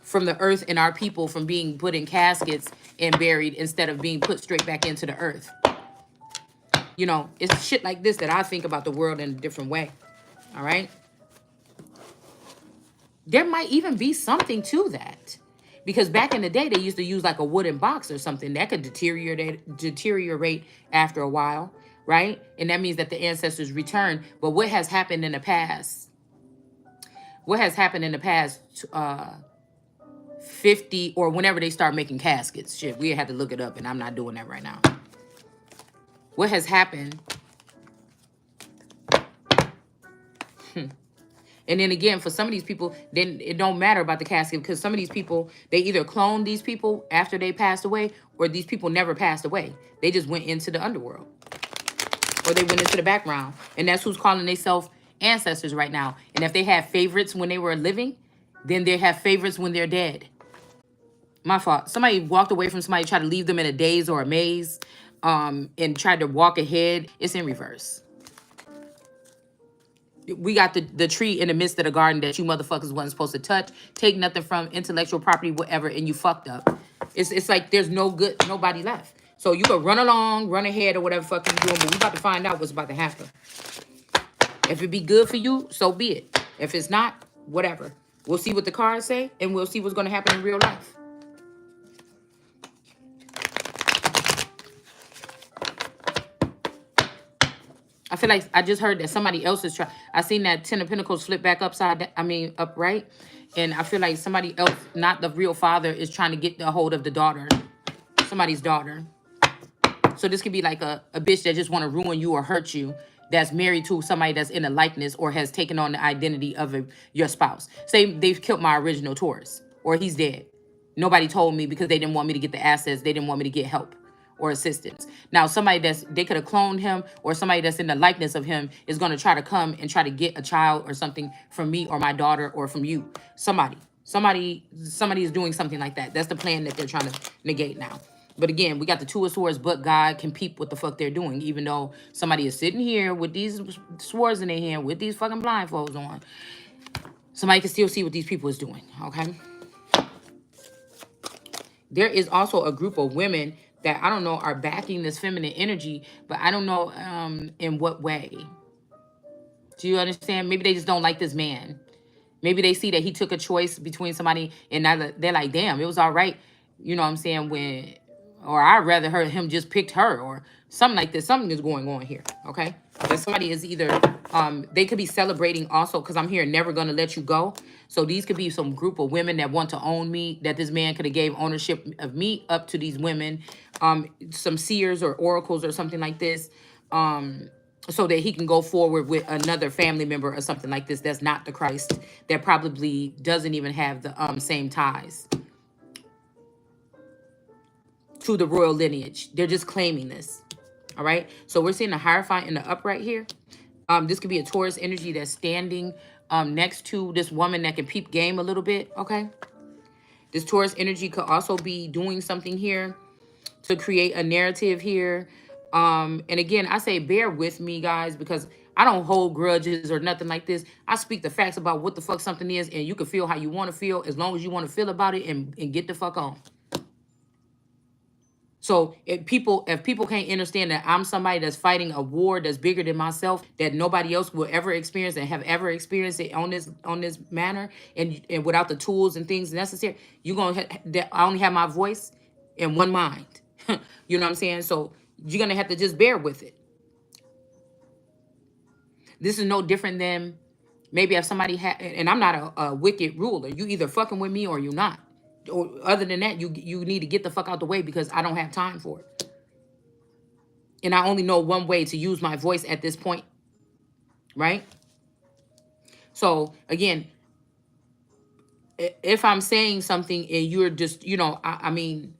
From the earth and our people from being put in caskets and buried instead of being put straight back into the earth. You know, it's shit like this that I think about the world in a different way. All right? There might even be something to that. Because back in the day, they used to use like a wooden box or something that could deteriorate after a while, right? And that means that the ancestors return. But what has happened in the past? What has happened in the past 50 or whenever they start making caskets? Shit, we had to look it up, and I'm not doing that right now. What has happened? And then again, for some of these people, then it don't matter about the casket because some of these people, they either cloned these people after they passed away or these people never passed away. They just went into the underworld or they went into the background. And that's who's calling themselves ancestors right now. And if they have favorites when they were living, then they have favorites when they're dead. My fault. Somebody walked away from somebody, tried to leave them in a daze or a maze and tried to walk ahead. It's in reverse. We got the tree in the midst of the garden that you motherfuckers wasn't supposed to touch, take nothing from, intellectual property, whatever, and you fucked up. It's like there's nobody left. So you could run along, run ahead, or whatever fuck you doing, but we about to find out what's about to happen. If it be good for you, so be it. If it's not, whatever. We'll see what the cards say, and we'll see what's going to happen in real life. I feel like I just heard that somebody else is trying. I seen that 10 of Pentacles flip back upright. And I feel like somebody else, not the real father, is trying to get a hold of the daughter. Somebody's daughter. So this could be like a bitch that just want to ruin you or hurt you. That's married to somebody that's in a likeness or has taken on the identity of your spouse. Say they've killed my original Taurus or he's dead. Nobody told me because they didn't want me to get the assets. They didn't want me to get help or assistance. Now, somebody they could have cloned him or somebody that's in the likeness of him is going to try to come and try to get a child or something from me or my daughter or from you. Somebody is doing something like that. That's the plan that they're trying to negate now. But again, we got the Two of Swords, but God can peep what the fuck they're doing, even though somebody is sitting here with these swords in their hand, with these fucking blindfolds on. Somebody can still see what these people is doing, okay? There is also a group of women that I don't know are backing this feminine energy, but I don't know in what way. Do you understand? Maybe they just don't like this man. Maybe they see that he took a choice between somebody and now they're like, damn, it was all right. You know what I'm saying? Or I'd rather him just picked her or something like this. Something is going on here, okay? That somebody is either, they could be celebrating also because I'm here never going to let you go. So these could be some group of women that want to own me, that this man could have gave ownership of me up to these women, some seers or oracles or something like this, so that he can go forward with another family member or something like this that's not the Christ, that probably doesn't even have the same ties to the royal lineage. They're just claiming this. All right. So we're seeing the Hierophant in the upright here. This could be a Taurus energy that's standing next to this woman that can peep game a little bit. Okay. This Taurus energy could also be doing something here to create a narrative here. And again, I say bear with me, guys, because I don't hold grudges or nothing like this. I speak the facts about what the fuck something is, and you can feel how you want to feel as long as you want to feel about it and get the fuck on. So if people can't understand that I'm somebody that's fighting a war that's bigger than myself, that nobody else will ever experience and have ever experienced it on this manner, and without the tools and things necessary, you're gonna that I only have my voice and one mind. You know what I'm saying? So you're gonna have to just bear with it. This is no different than maybe if somebody had, and I'm not a wicked ruler. You either fucking with me or you're not. Or other than that, you need to get the fuck out the way because I don't have time for it. And I only know one way to use my voice at this point, right? So again, if I'm saying something and you're just, I mean,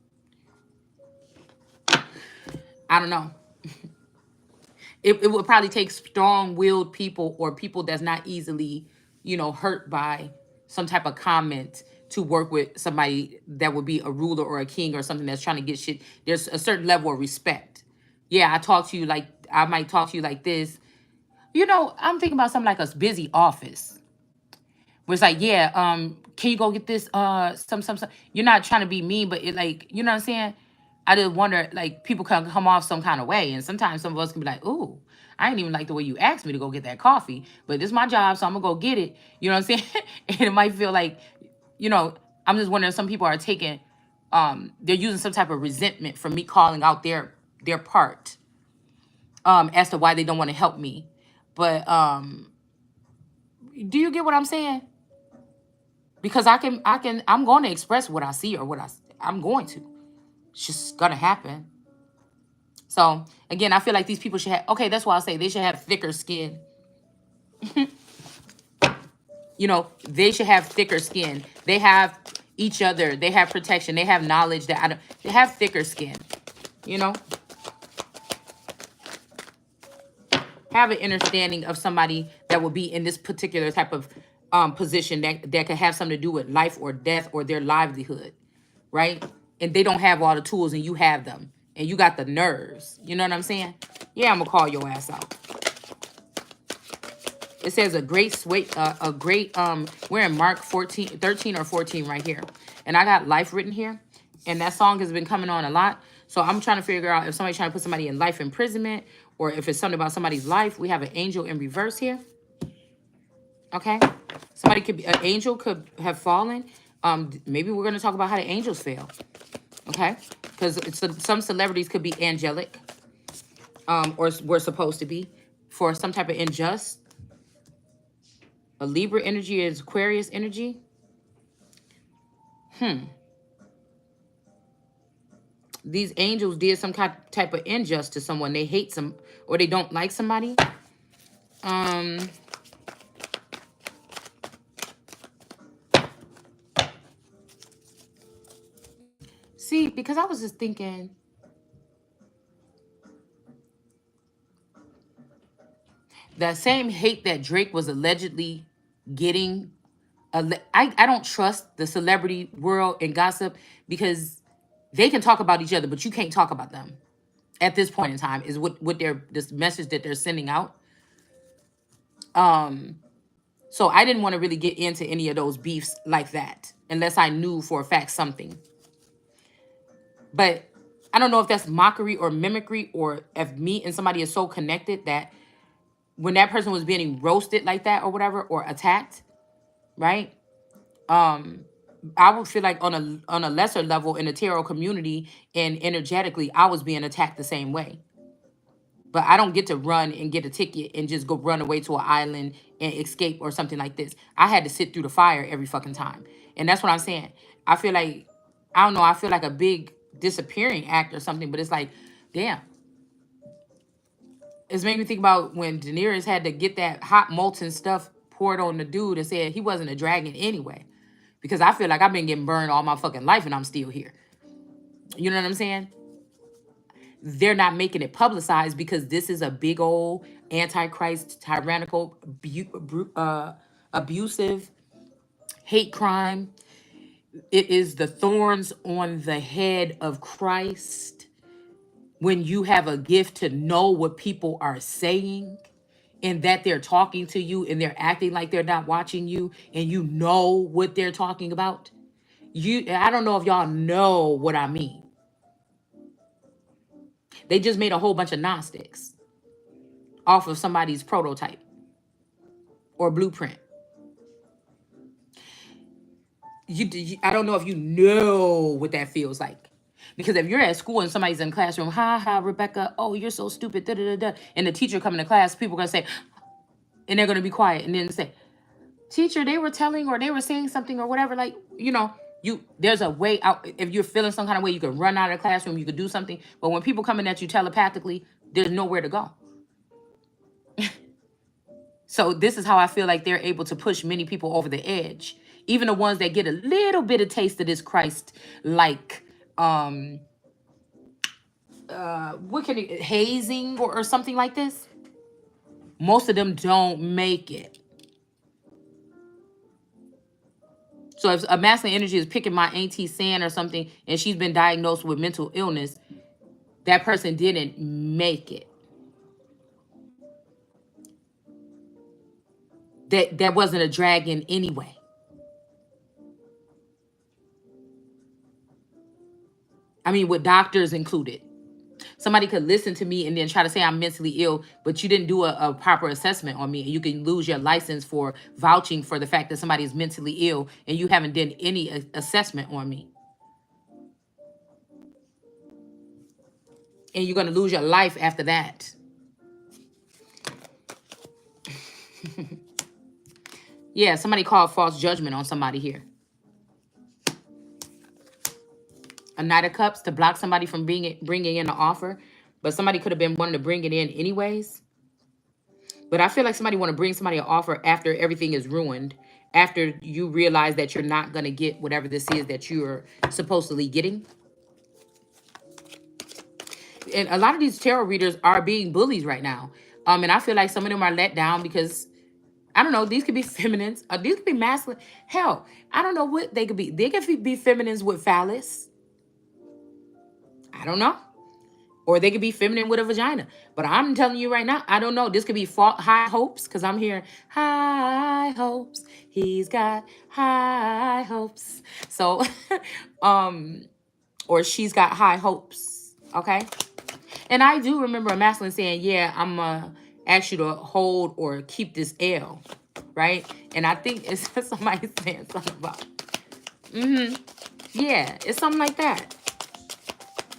I don't know. It would probably take strong-willed people or people that's not easily, hurt by some type of comment to work with somebody that would be a ruler or a king or something that's trying to get shit. There's a certain level of respect. Yeah, I might talk to you like this. I'm thinking about something like a busy office. Was like, yeah, can you go get this some you're not trying to be mean, but it like, you know what I'm saying? I just wonder, like, people can come off some kind of way, and sometimes some of us can be like, ooh, I didn't even like the way you asked me to go get that coffee, but this is my job, so I'm gonna go get it. You know what I'm saying? And it might feel like, you know, I'm just wondering if some people are taking they're using some type of resentment from me calling out their part as to why they don't want to help me. But do you get what I'm saying? Because I'm going to express what I see or I'm going to. It's just gonna happen. So again, I feel like these people should have, okay, that's why I say they should have thicker skin. They should have thicker skin. They have each other. They have protection. They have knowledge that they have thicker skin. You know, have an understanding of somebody that will be in this particular type of position that could have something to do with life or death or their livelihood, right? And they don't have all the tools and you have them. And you got the nerves. You know what I'm saying? Yeah, I'm going to call your ass out. It says we're in Mark 13 or 14 right here. And I got life written here. And that song has been coming on a lot. So I'm trying to figure out if somebody's trying to put somebody in life imprisonment or if it's something about somebody's life. We have an angel in reverse here. Okay. An angel could have fallen. Maybe we're going to talk about how the angels fail. Okay. Because some celebrities could be angelic. Or we're supposed to be. For some type of unjust. A Libra energy is Aquarius energy. These angels did some type of injustice to someone. They hate some or they don't like somebody. See, because I was just thinking, that same hate that Drake was allegedly getting, I don't trust the celebrity world and gossip because they can talk about each other, but you can't talk about them at this point in time is what this message that they're sending out. So I didn't want to really get into any of those beefs like that unless I knew for a fact something. But I don't know if that's mockery or mimicry or if me and somebody is so connected that when that person was being roasted like that or whatever or attacked, right? I would feel like on a lesser level in the tarot community and energetically, I was being attacked the same way. But I don't get to run and get a ticket and just go run away to an island and escape or something like this. I had to sit through the fire every fucking time. And that's what I'm saying. I feel like, I don't know, I feel like a big disappearing act or something, but it's like, damn. It's made me think about when Daenerys had to get that hot molten stuff poured on the dude and said he wasn't a dragon anyway. Because I feel like I've been getting burned all my fucking life and I'm still here. You know what I'm saying? They're not making it publicized because this is a big old antichrist, tyrannical, abusive, hate crime. It is the thorns on the head of Christ. When you have a gift to know what people are saying and that they're talking to you and they're acting like they're not watching you and you know what they're talking about. I don't know if y'all know what I mean. They just made a whole bunch of Gnostics off of somebody's prototype or blueprint. I don't know if you know what that feels like. Because if you're at school and somebody's in the classroom, ha ha, Rebecca, oh, you're so stupid, da da da da, and the teacher coming to class, people are gonna say, and they're gonna be quiet, and then say, teacher, they were telling or they were saying something or whatever. Like, there's a way out. If you're feeling some kind of way, you can run out of the classroom, you could do something. But when people coming at you telepathically, there's nowhere to go. So this is how I feel like they're able to push many people over the edge. Even the ones that get a little bit of taste of this Christ like what can it, hazing or something like this. Most of them don't make it. So if a masculine energy is picking my auntie San or something, and she's been diagnosed with mental illness, that person didn't make it. That wasn't a dragon anyway. I mean, with doctors included. Somebody could listen to me and then try to say I'm mentally ill, but you didn't do a proper assessment on me. And you can lose your license for vouching for the fact that somebody is mentally ill and you haven't done any assessment on me. And you're going to lose your life after that. Yeah, somebody called false judgment on somebody here. A Knight of Cups to block somebody from bringing in an offer, but somebody could have been wanting to bring it in anyways. But I feel like somebody want to bring somebody an offer after everything is ruined, after you realize that you're not going to get whatever this is that you're supposedly getting. And a lot of these tarot readers are being bullies right now. And I feel like some of them are let down because, I don't know, these could be feminines. Or these could be masculine. Hell, I don't know what they could be. They could be feminines with phallus. I don't know. Or they could be feminine with a vagina. But I'm telling you right now, I don't know. This could be high hopes, because I'm hearing high hopes. He's got high hopes. So, or she's got high hopes. Okay? And I do remember a masculine saying, yeah, I'm going to ask you to hold or keep this L. Right? And I think it's somebody saying something about, yeah, it's something like that.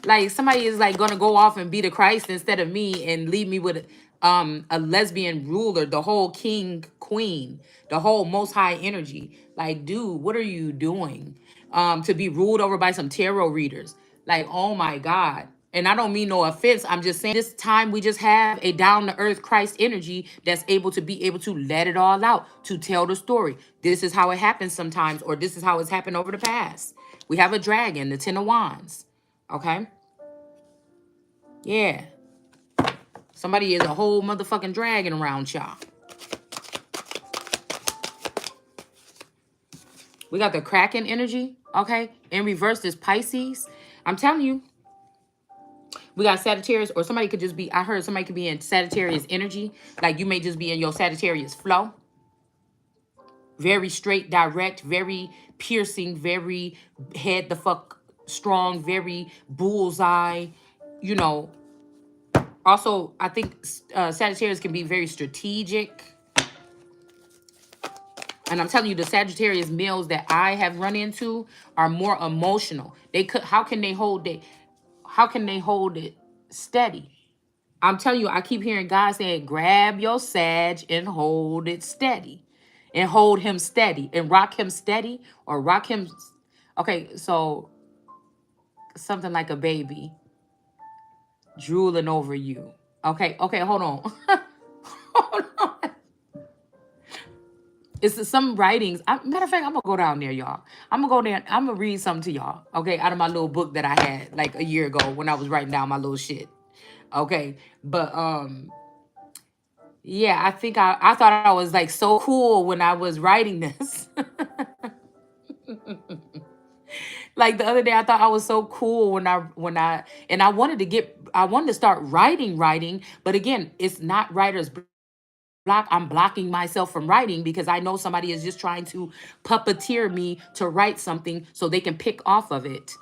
Like somebody is like gonna go off and be the Christ instead of me and leave me with a lesbian ruler, the whole king, queen, the whole most high energy. Like, dude, what are you doing? To be ruled over by some tarot readers. Like, oh my God. And I don't mean no offense. I'm just saying this time we just have a down-to-earth Christ energy that's able to let it all out, to tell the story. This is how it happens sometimes, or this is how it's happened over the past. We have a dragon, the Ten of Wands. Okay? Yeah. Somebody is a whole motherfucking dragon around y'all. We got the Kraken energy, okay? In reverse is Pisces. I'm telling you. We got Sagittarius, or somebody could just be, I heard somebody could be in Sagittarius energy. Like you may just be in your Sagittarius flow. Very straight, direct, very piercing, very head the fuck strong, very bullseye, you know. Also, I think Sagittarius can be very strategic. And I'm telling you, the Sagittarius males that I have run into are more emotional. How can they hold it steady? I'm telling you, I keep hearing God saying, grab your Sag and hold it steady. And hold him steady. And rock him steady. Or rock him. Okay, so something like a baby drooling over you. Okay, hold on. Hold on. It's some writings. Matter of fact, I'm going to go down there, y'all. I'm going to go there. I'm going to read something to y'all, okay, out of my little book that I had like a year ago when I was writing down my little shit. Okay, but yeah, I think I thought I was like so cool when I was writing this. Like the other day, I thought I was so cool when I wanted to start writing, but again, it's not writer's block. I'm blocking myself from writing because I know somebody is just trying to puppeteer me to write something so they can pick off of it.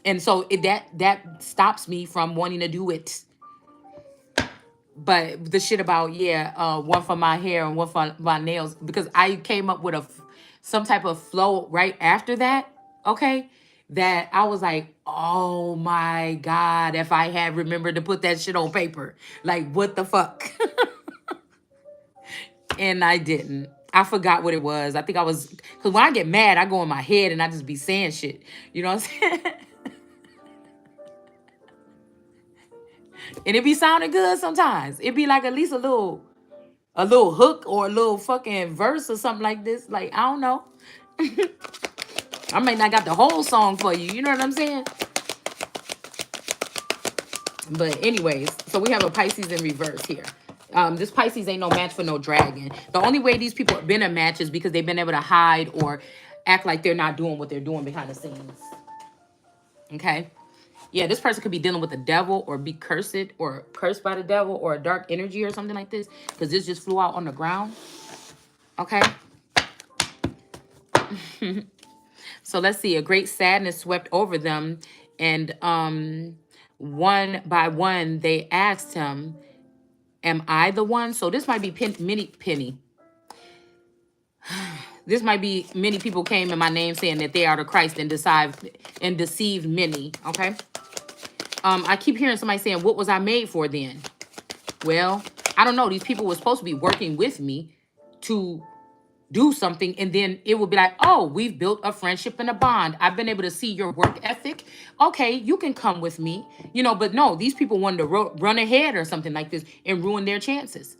And so that stops me from wanting to do it. But the shit about, yeah, one for my hair and one for my nails, because I came up with some type of flow right after that, okay, that I was like, oh my God, if I had remembered to put that shit on paper, like what the fuck. And I didn't. I forgot what it was. I think I was, because when I get mad, I go in my head and I just be saying shit. You know what I'm saying? And it be sounding good sometimes. It be like at least a little hook or a little fucking verse or something like this. Like, I don't know. I may not got the whole song for you. You know what I'm saying? But anyways, so we have a Pisces in reverse here. This Pisces ain't no match for no dragon. The only way these people have been a match is because they've been able to hide or act like they're not doing what they're doing behind the scenes. Okay? Yeah, this person could be dealing with the devil or be cursed or cursed by the devil or a dark energy or something like this, because this just flew out on the ground. Okay? So let's see. A great sadness swept over them, and one by one they asked him, am I the one? So this might be Penny. This might be many people came in my name saying that they are the Christ and deceived many. Okay. I keep hearing somebody saying, what was I made for then? Well, I don't know. These people were supposed to be working with me to do something, and then it would be like, oh, we've built a friendship and a bond. I've been able to see your work ethic. Okay, you can come with me. But no, these people wanted to run ahead or something like this and ruin their chances.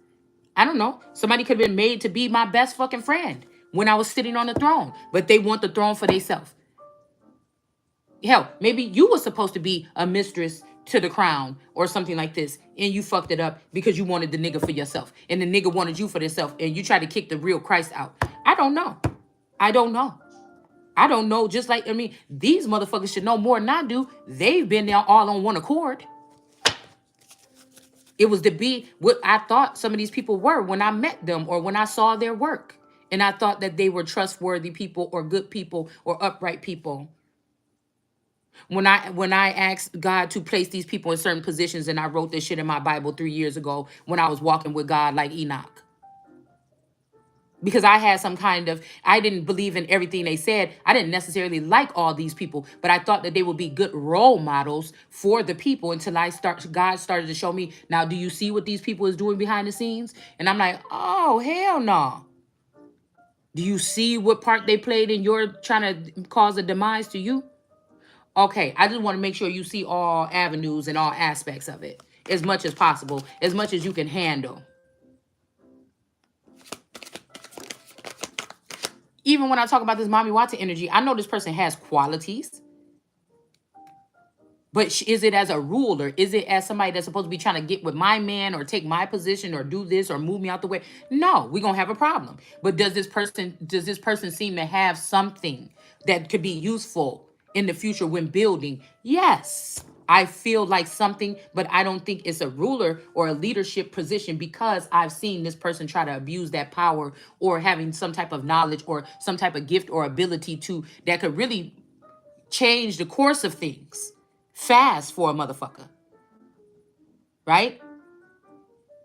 I don't know. Somebody could have been made to be my best fucking friend when I was sitting on the throne, but they want the throne for themselves. Hell, maybe you were supposed to be a mistress to the crown or something like this, and you fucked it up because you wanted the nigga for yourself, and the nigga wanted you for yourself, and you tried to kick the real Christ out. I don't know. I don't know. I don't know. Just like, these motherfuckers should know more than I do. They've been there all on one accord. It was to be what I thought some of these people were when I met them or when I saw their work. And I thought that they were trustworthy people or good people or upright people. When I asked God to place these people in certain positions, and I wrote this shit in my Bible 3 years ago when I was walking with God like Enoch. Because I had I didn't believe in everything they said. I didn't necessarily like all these people, but I thought that they would be good role models for the people until God started to show me, now, do you see what these people is doing behind the scenes? And I'm like, oh, hell no. Do you see what part they played in your trying to cause a demise to you? Okay, I just want to make sure you see all avenues and all aspects of it as much as possible, as much as you can handle. Even when I talk about this Mommy Watson energy, I know this person has qualities. But is it as a ruler? Is it as somebody that's supposed to be trying to get with my man or take my position or do this or move me out the way? No, we're going to have a problem. But does this person seem to have something that could be useful in the future when building? Yes. I feel like something, but I don't think it's a ruler or a leadership position, because I've seen this person try to abuse that power or having some type of knowledge or some type of gift or ability that could really change the course of things fast for a motherfucker. Right?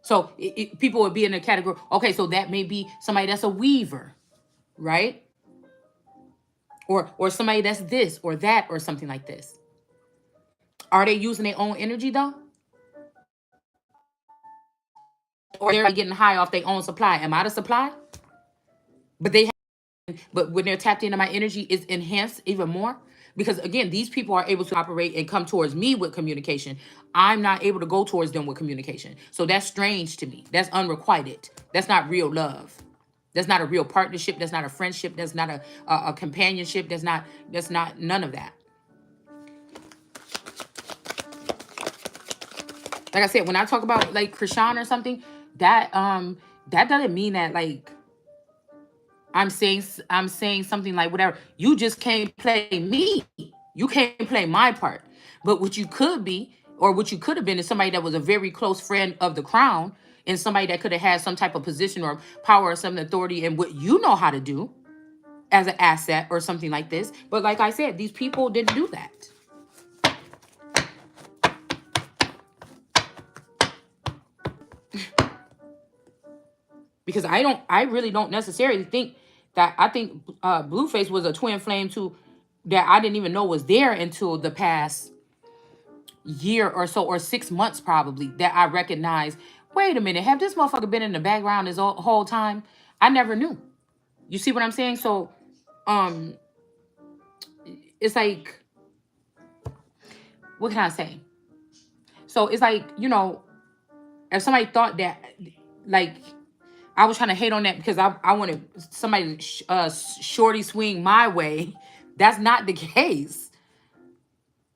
So people would be in a category, okay, so that may be somebody that's a weaver, right? Or somebody that's this or that or something like this. Are they using their own energy though? Or they're getting high off their own supply? Am I the supply? But when they're tapped into my energy, it's enhanced even more. Because again, these people are able to operate and come towards me with communication. I'm not able to go towards them with communication. So that's strange to me. That's unrequited. That's not real love. That's not a real partnership. That's not a friendship. That's not a companionship. That's not none of that. Like I said, when I talk about like Krishan or something, that doesn't mean that like I'm saying something like whatever. You just can't play me. You can't play my part. But what you could be, or what you could have been, is somebody that was a very close friend of the crown, and somebody that could have had some type of position or power or some authority in what you know how to do as an asset or something like this. But like I said, these people didn't do that. because I really don't necessarily think that. I think Blueface was a twin flame too, that I didn't even know was there until the past year or so, or 6 months probably, that I recognized, wait a minute, have this motherfucker been in the background this whole time? I never knew. You see what I'm saying? So um it's like, what can I say? So it's like, if somebody thought that, like, I was trying to hate on that because I wanted somebody to shorty swing my way. That's not the case.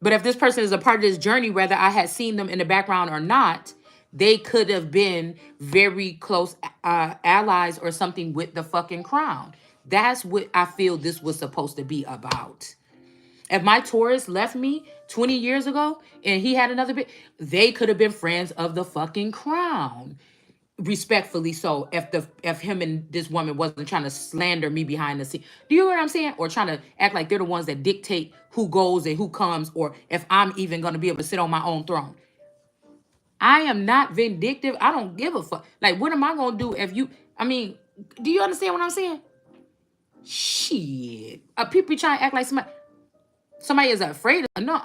But if this person is a part of this journey, whether I had seen them in the background or not, they could have been very close allies or something with the fucking crown. That's what I feel this was supposed to be about. If my Taurus left me 20 years ago and he had another bit, they could have been friends of the fucking crown. Respectfully so, if him and this woman wasn't trying to slander me behind the scene. Do you hear what I'm saying? Or trying to act like they're the ones that dictate who goes and who comes, or if I'm even going to be able to sit on my own throne. I am not vindictive. I don't give a fuck. Like, what am I going to do if you, I mean, do you understand what I'm saying? Shit. People trying to act like somebody is afraid of. No,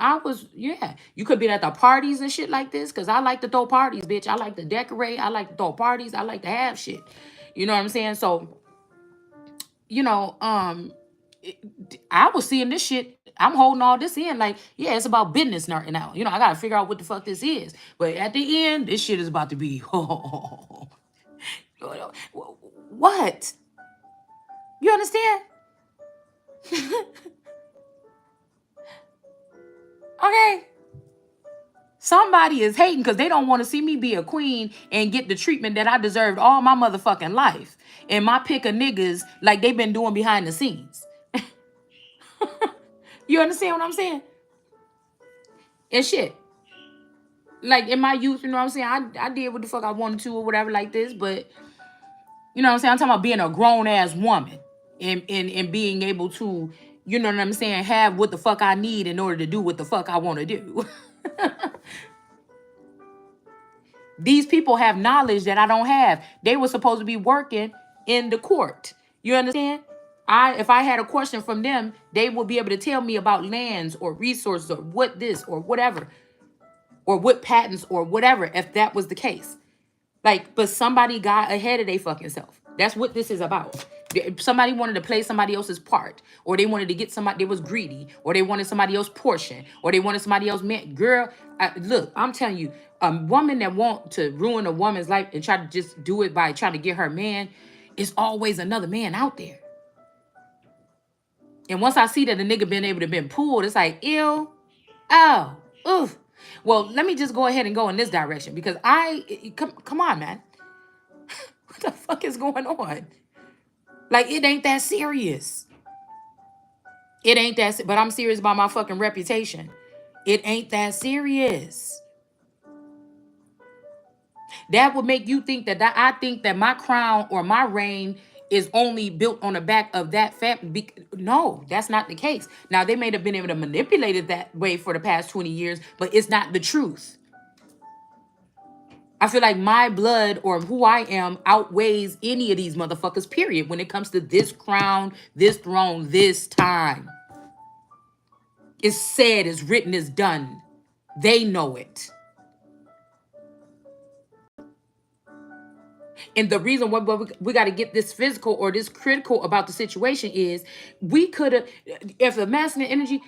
yeah. You could be at the parties and shit like this, because I like to throw parties, bitch. I like to decorate. I like to throw parties. I like to have shit. You know what I'm saying? So, I was seeing this shit. I'm holding all this in. Like, yeah, it's about business now. I got to figure out what the fuck this is. But at the end, this shit is about to be, what? You understand? Okay. Somebody is hating because they don't want to see me be a queen and get the treatment that I deserved all my motherfucking life. And my pick of niggas like they've been doing behind the scenes. You understand what I'm saying? And shit. Like, in my youth, you know what I'm saying? I did what the fuck I wanted to or whatever like this. But, you know what I'm saying? I'm talking about being a grown-ass woman. And being able to, you know what I'm saying, have what the fuck I need in order to do what the fuck I want to do. These people have knowledge that I don't have. They were supposed to be working in the court. You understand? If I had a question from them, they will be able to tell me about lands or resources or what this or whatever, or what patents or whatever, if that was the case. Like, but somebody got ahead of their fucking self. That's what this is about. Somebody wanted to play somebody else's part, or they wanted to get somebody, they was greedy, or they wanted somebody else's portion, or they wanted somebody else man. Girl, look, I'm telling you, a woman that want to ruin a woman's life and try to just do it by trying to get her man, is always another man out there. And once I see that the nigga been able to been pulled, it's like, ew, oh, oof. Well, let me just go ahead and go in this direction, because come on, man. What the fuck is going on? Like, it ain't that serious. It ain't that, but I'm serious about my fucking reputation. It ain't that serious. That would make you think that I think that my crown or my reign is only built on the back of that family. No, that's not the case. Now, they may have been able to manipulate it that way for the past 20 years, but it's not the truth. I feel like my blood or who I am outweighs any of these motherfuckers, period, when it comes to this crown, this throne, this time. It's said, it's written, it's done. They know it. And the reason why we got to get this physical or this critical about the situation is, we could have, if the masculine energy,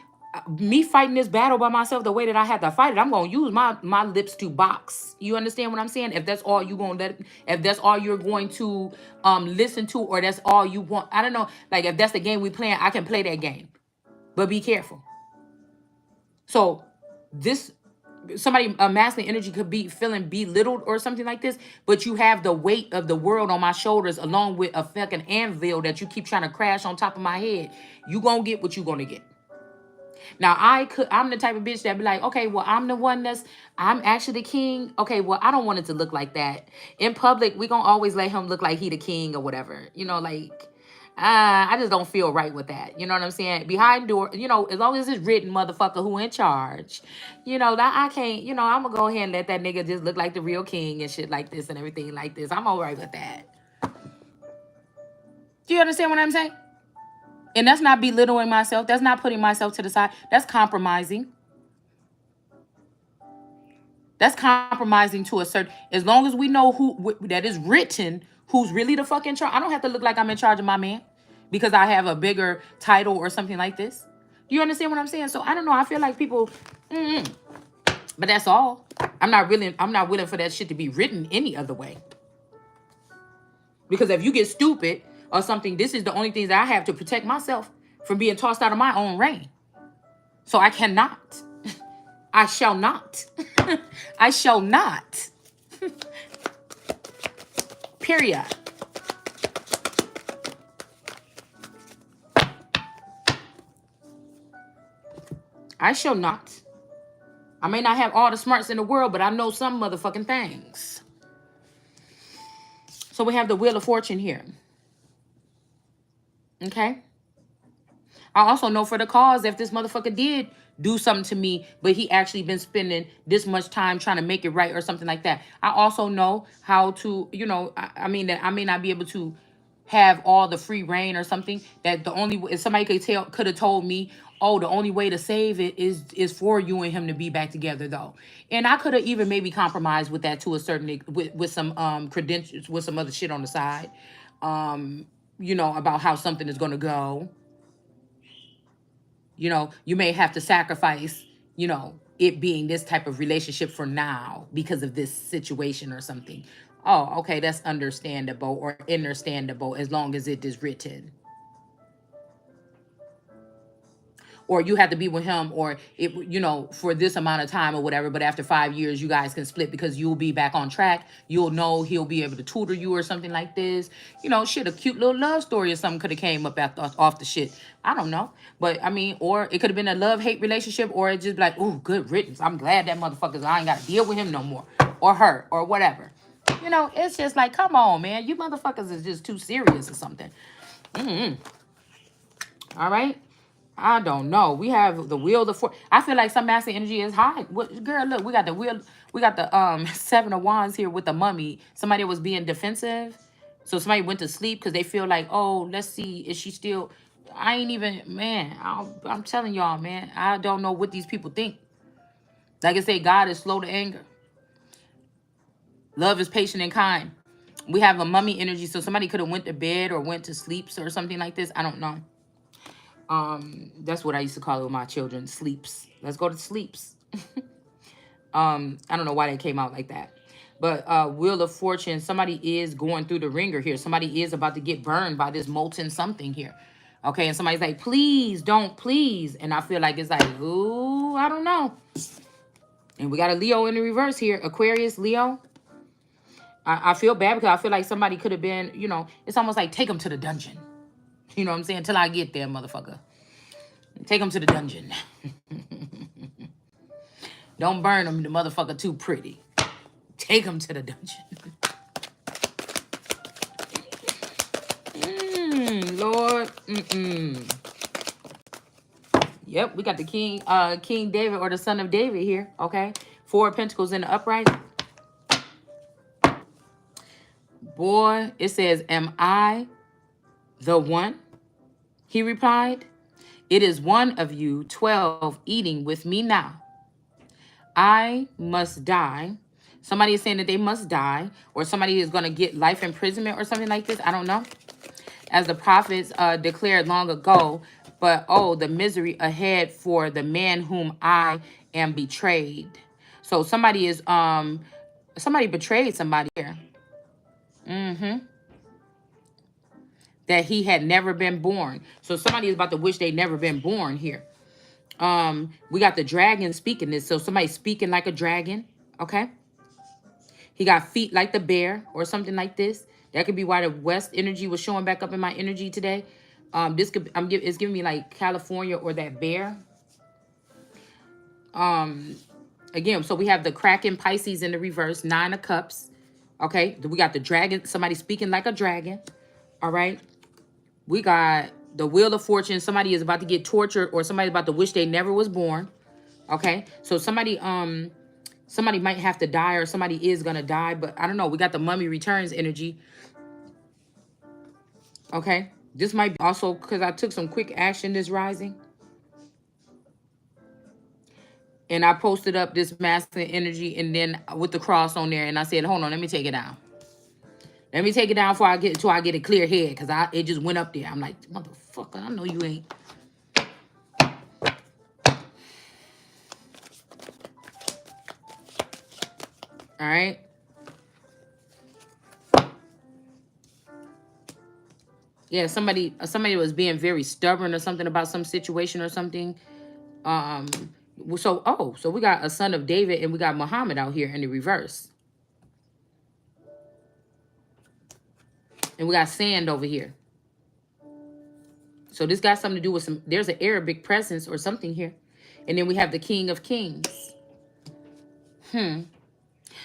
me fighting this battle by myself the way that I had to fight it, I'm going to use my lips to box. You understand what I'm saying? If that's all you going to if that's all you're going to listen to, or that's all you want, I don't know. Like, if that's the game we playing, I can play that game. But be careful. So somebody, a masculine energy could be feeling belittled or something like this, but you have the weight of the world on my shoulders, along with a fucking anvil that you keep trying to crash on top of my head. You gonna get what you gonna get. Now, I'm the type of bitch that be like, okay, well, I'm actually the king. Okay, well, I don't want it to look like that. In public, we gonna always let him look like he the king or whatever. Like, I just don't feel right with that. You know what I'm saying? Behind door, as long as it's written, motherfucker, who in charge, that I can't, I'm gonna go ahead and let that nigga just look like the real king and shit like this and everything like this. I'm all right with that. Do you understand what I'm saying? And that's not belittling myself. That's not putting myself to the side. That's compromising. That's compromising to a certain. As long as we know who that is written, who's really the fucking charge. I don't have to look like I'm in charge of my man because I have a bigger title or something like this. Do you understand what I'm saying? So I don't know. I feel like people, but that's all. I'm not willing for that shit to be written any other way. Because if you get stupid or something, this is the only things that I have to protect myself from being tossed out of my own reign. So I cannot. I shall not. I shall not. Period. I shall not. I may not have all the smarts in the world, but I know some motherfucking things. So we have the Wheel of Fortune here. Okay? I also know for the cause, if this motherfucker did do something to me, but he actually been spending this much time trying to make it right or something like that. I also know how to, I mean that I may not be able to have all the free reign or something. That the only if somebody could have told me, oh, the only way to save it is for you and him to be back together though. And I could have even maybe compromised with that to a certain with some credentials, with some other shit on the side. About how something is gonna go. You may have to sacrifice, it being this type of relationship for now because of this situation or something. Oh, okay, that's understandable or understandable as long as it is written. Or you have to be with him or for this amount of time or whatever, but after 5 years you guys can split because you'll be back on track. You'll know he'll be able to tutor you or something like this. A cute little love story or something could have came up off the shit. I don't know. But I mean, or it could have been a love-hate relationship, or it just be like, ooh, good riddance. I'm glad that motherfucker's I ain't gotta deal with him no more. Or her or whatever. It's just like, come on, man. You motherfuckers is just too serious or something. All right. I don't know. We have the Wheel of Fortune. I feel like some masculine energy is high. Girl, look, we got the wheel. We got the Seven of Wands here with the Mummy. Somebody was being defensive, so somebody went to sleep because they feel like, oh, let's see, is she still? I ain't even, man. I'm telling y'all, man. I don't know what these people think. Like I say, God is slow to anger. Love is patient and kind. We have a Mummy energy, so somebody could have went to bed or went to sleep or something like this. I don't know. That's what I used to call it with my children, sleeps. Let's go to sleeps. I don't know why they came out like that. But Wheel of Fortune, somebody is going through the ringer here. Somebody is about to get burned by this molten something here. Okay, and somebody's like, please, don't, please. And I feel like it's like, ooh, I don't know. And we got a Leo in the reverse here. Aquarius, Leo. I feel bad because I feel like somebody could have been, it's almost like take them to the dungeon. You know what I'm saying? Till I get there, motherfucker. Take them to the dungeon. Don't burn them, the motherfucker too pretty. Take them to the dungeon. Lord. Yep, we got the King David or the son of David here. Okay. 4 of Pentacles in the upright. Boy, it says, am I the one? He replied, it is one of you 12 eating with me now. I must die. Somebody is saying that they must die, or somebody is going to get life imprisonment or something like this. I don't know. As the prophets declared long ago, but oh, the misery ahead for the man whom I am betrayed. So somebody is somebody betrayed somebody here. That he had never been born. So somebody is about to wish they never been born here. We got the dragon speaking this. So somebody speaking like a dragon. Okay. He got feet like the bear or something like this. That could be why the West energy was showing back up in my energy today. It's giving me like California or that bear. Again, so we have the Kraken Pisces in the reverse, 9 of Cups. Okay. We got the dragon, somebody speaking like a dragon. All right. We got the Wheel of Fortune. Somebody is about to get tortured, or somebody's about to wish they never was born. Okay. So somebody might have to die, or somebody is gonna die, but I don't know. We got the Mummy Returns energy. Okay. This might be also because I took some quick action this rising. And I posted up this masculine energy and then with the cross on there. And I said, hold on, let me take it down. Let me take it down before I get until I get a clear head. Because it just went up there. I'm like, motherfucker, I know you ain't. All right. Yeah, somebody was being very stubborn or something about some situation or something. Um, so we got a son of David and we got Muhammad out here in the reverse. And we got sand over here. So this got something to do with there's an Arabic presence or something here. And then we have the King of Kings.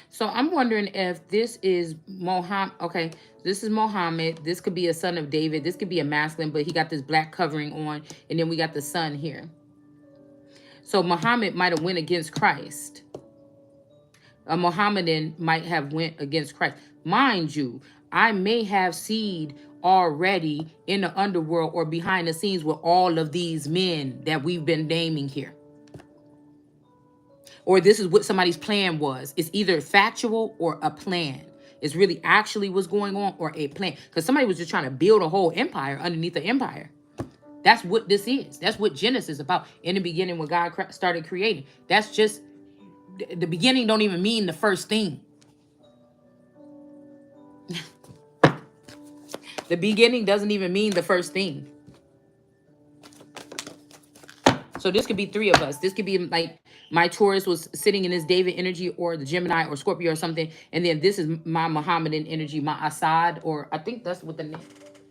So I'm wondering if this is Mohammed. Okay, this is Mohammed. This could be a son of David. This could be a masculine, but he got this black covering on. And then we got the sun here. So Muhammad might have went against Christ. A Mohammedan might have went against Christ. Mind you, I may have seed already in the underworld or behind the scenes with all of these men that we've been naming here. Or this is what somebody's plan was. It's either factual or a plan. It's really actually what's going on or a plan. Because somebody was just trying to build a whole empire underneath the empire. That's what this is. That's what Genesis is about. In the beginning when God started creating. That's just, the beginning don't even mean the first thing. The beginning doesn't even mean the first thing. So this could be three of us. This could be like my Taurus was sitting in this David energy or the Gemini or Scorpio or something. And then this is my Mohammedan energy, my Assad, or I think that's what the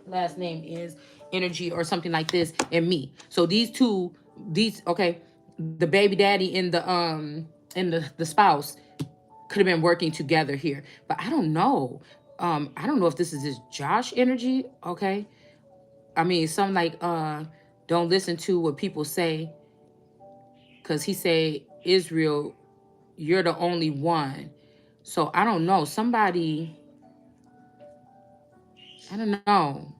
last name is, energy or something like this, and me. So okay, the baby daddy and the spouse could have been working together here. But I don't know. I don't know if this is this Josh energy, okay? I mean, some like don't listen to what people say, because he say, Israel, you're the only one. So I don't know. Somebody, I don't know.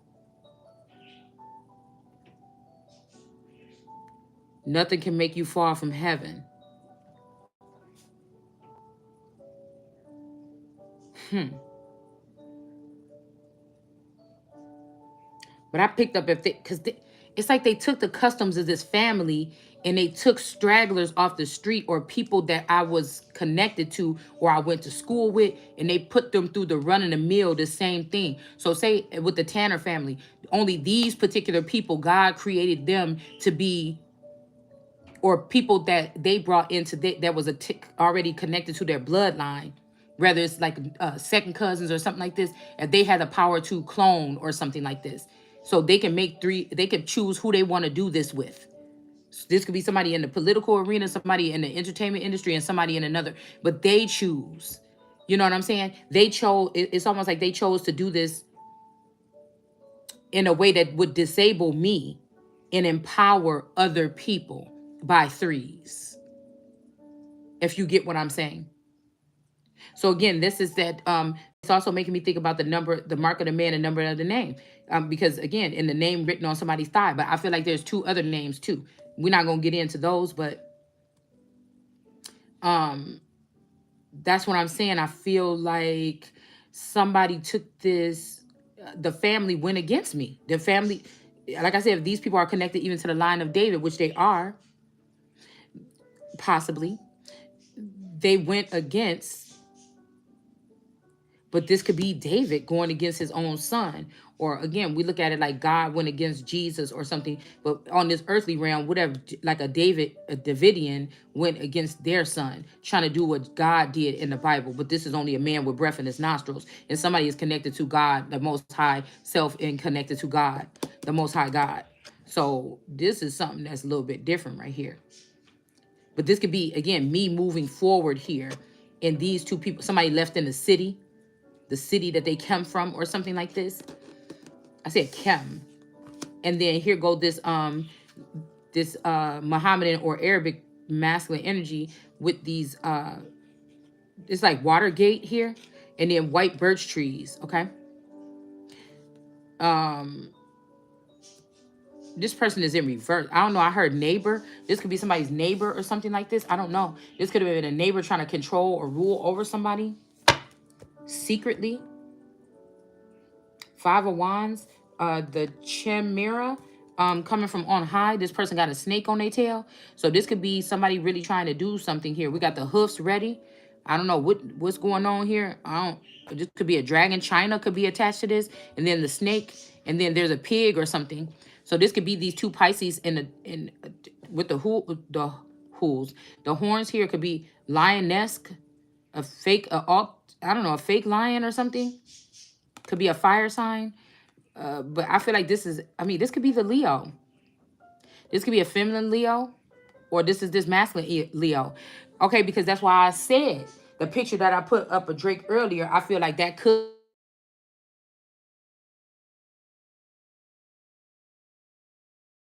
Nothing can make you fall from heaven. But I picked up because it's like they took the customs of this family and they took stragglers off the street or people that I was connected to or I went to school with, and they put them through the run of the mill, the same thing. So say with the Tanner family, only these particular people, God created them to be, or people that they brought into that was already connected to their bloodline, whether it's like second cousins or something like this, and they had the power to clone or something like this. So they can they can choose who they want to do this with. So this could be somebody in the political arena, somebody in the entertainment industry, and somebody in another, but they choose. You know what I'm saying? They chose, it's almost like they chose to do this in a way that would disable me and empower other people by threes, if you get what I'm saying. So again, this is that it's also making me think about the mark of the man and number of the name. Because again, in the name written on somebody's thigh, but I feel like there's two other names too. We're not gonna get into those, but that's what I'm saying. I feel like somebody took this, the family went against me. The family, like I said, if these people are connected even to the line of David, which they are, possibly, they went against. But this could be David going against his own son. Or again, we look at it like God went against Jesus or something. But on this earthly realm, whatever, like a Davidian went against their son, trying to do what God did in the Bible. But this is only a man with breath in his nostrils. And somebody is connected to God, the Most High self, and connected to God, the Most High God. So this is something that's a little bit different right here. But this could be, again, me moving forward here. And these two people, somebody left in the city that they come from or something like this. I said Kem. And then here go this Mohammedan or Arabic masculine energy with these it's like Watergate here, and then white birch trees, okay? This person is in reverse. I don't know. I heard neighbor. This could be somebody's neighbor or something like this. I don't know. This could have been a neighbor trying to control or rule over somebody secretly. Five of Wands. The Chimera. Coming from on high. This person got a snake on their tail. So this could be somebody really trying to do something here. We got the hoofs ready. I don't know what's going on here. This could be a dragon. China could be attached to this. And then the snake. And then there's a pig or something. So this could be these two Pisces with the hools. The horns here could be lioness, a fake, I don't know, a fake lion or something. Could be a fire sign. But I feel like this could be the Leo. This could be a feminine Leo, or this is this masculine Leo. Okay, because that's why I said the picture that I put up of Drake earlier, I feel like that could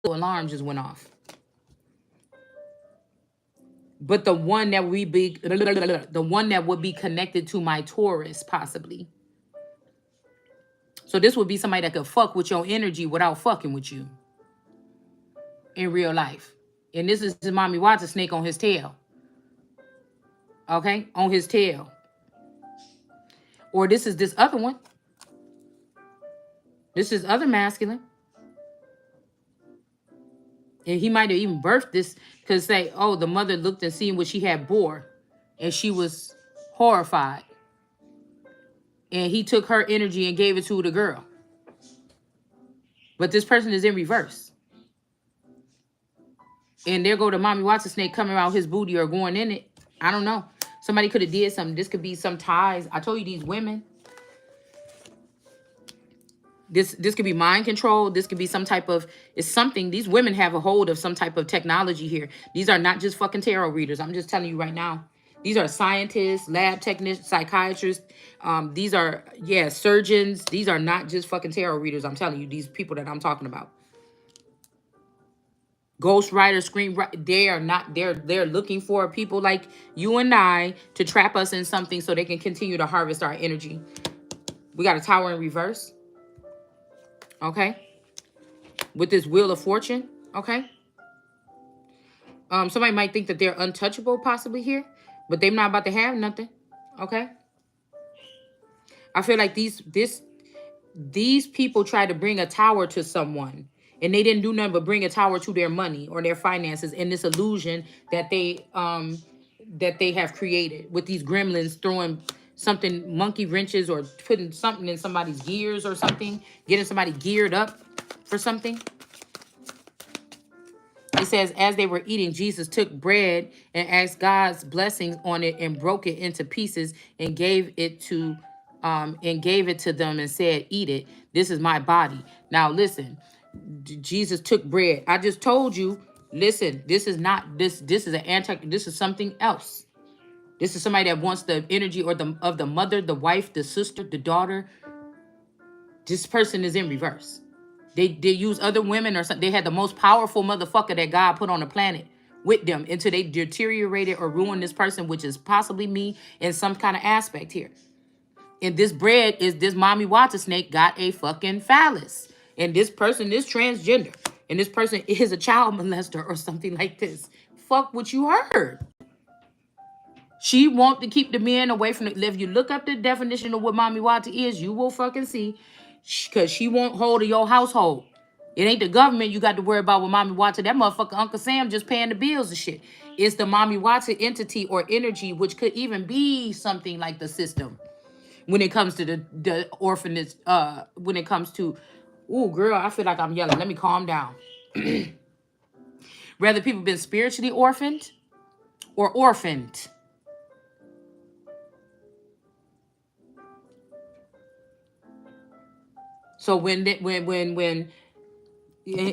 alarm just went off. But the one that would be connected to my Taurus, possibly. So this would be somebody that could fuck with your energy without fucking with you in real life. And this is Mommy Watts, a snake on his tail. Okay? On his tail. Or this is this other one. This is other masculine. And he might have even birthed this because say, oh, the mother looked and seen what she had bore. And she was horrified. And he took her energy and gave it to the girl. But this person is in reverse. And there go the Mommy Watson snake coming out his booty or going in it. I don't know. Somebody could have did something. This could be some ties. I told you these women. This could be mind control. This could be some type of, it's something. These women have a hold of some type of technology here. These are not just fucking tarot readers. I'm just telling you right now. These are scientists, lab technicians, psychiatrists. These are, surgeons. These are not just fucking tarot readers. I'm telling you, these people that I'm talking about. Ghost writers, they are not, they're looking for people like you and I to trap us in something so they can continue to harvest our energy. We got a Tower in reverse. Okay. With this Wheel of Fortune. Okay. Somebody might think that they're untouchable possibly here, but they're not about to have nothing. Okay. I feel like these people try to bring a tower to someone, and they didn't do nothing but bring a tower to their money or their finances in this illusion that they have created with these gremlins throwing something, monkey wrenches, or putting something in somebody's gears or something, getting somebody geared up for something. It says, as they were eating, Jesus took bread and asked God's blessings on it and broke it into pieces and gave it to them and said, eat it. This is my body. Now, listen, Jesus took bread. I just told you, listen, this is not, this is this is something else. This is somebody that wants the energy of the mother, the wife, the sister, the daughter. This person is in reverse. They use other women or something. They had the most powerful motherfucker that God put on the planet with them until they deteriorated or ruined this person, which is possibly me in some kind of aspect here. And this bread is this Mommy Water snake got a fucking phallus. And this person is transgender. And this person is a child molester or something like this. Fuck what you heard. She want to keep the men away from it. If you look up the definition of what Mommy Water is, you will fucking see. Because she won't hold of your household. It ain't the government you got to worry about with Mommy Water. That motherfucker Uncle Sam just paying the bills and shit. It's the Mommy Water entity or energy, which could even be something like the system. When it comes to the orphanage, when it comes to, ooh, girl, I feel like I'm yelling. Let me calm down. Whether people been spiritually orphaned or orphaned. So when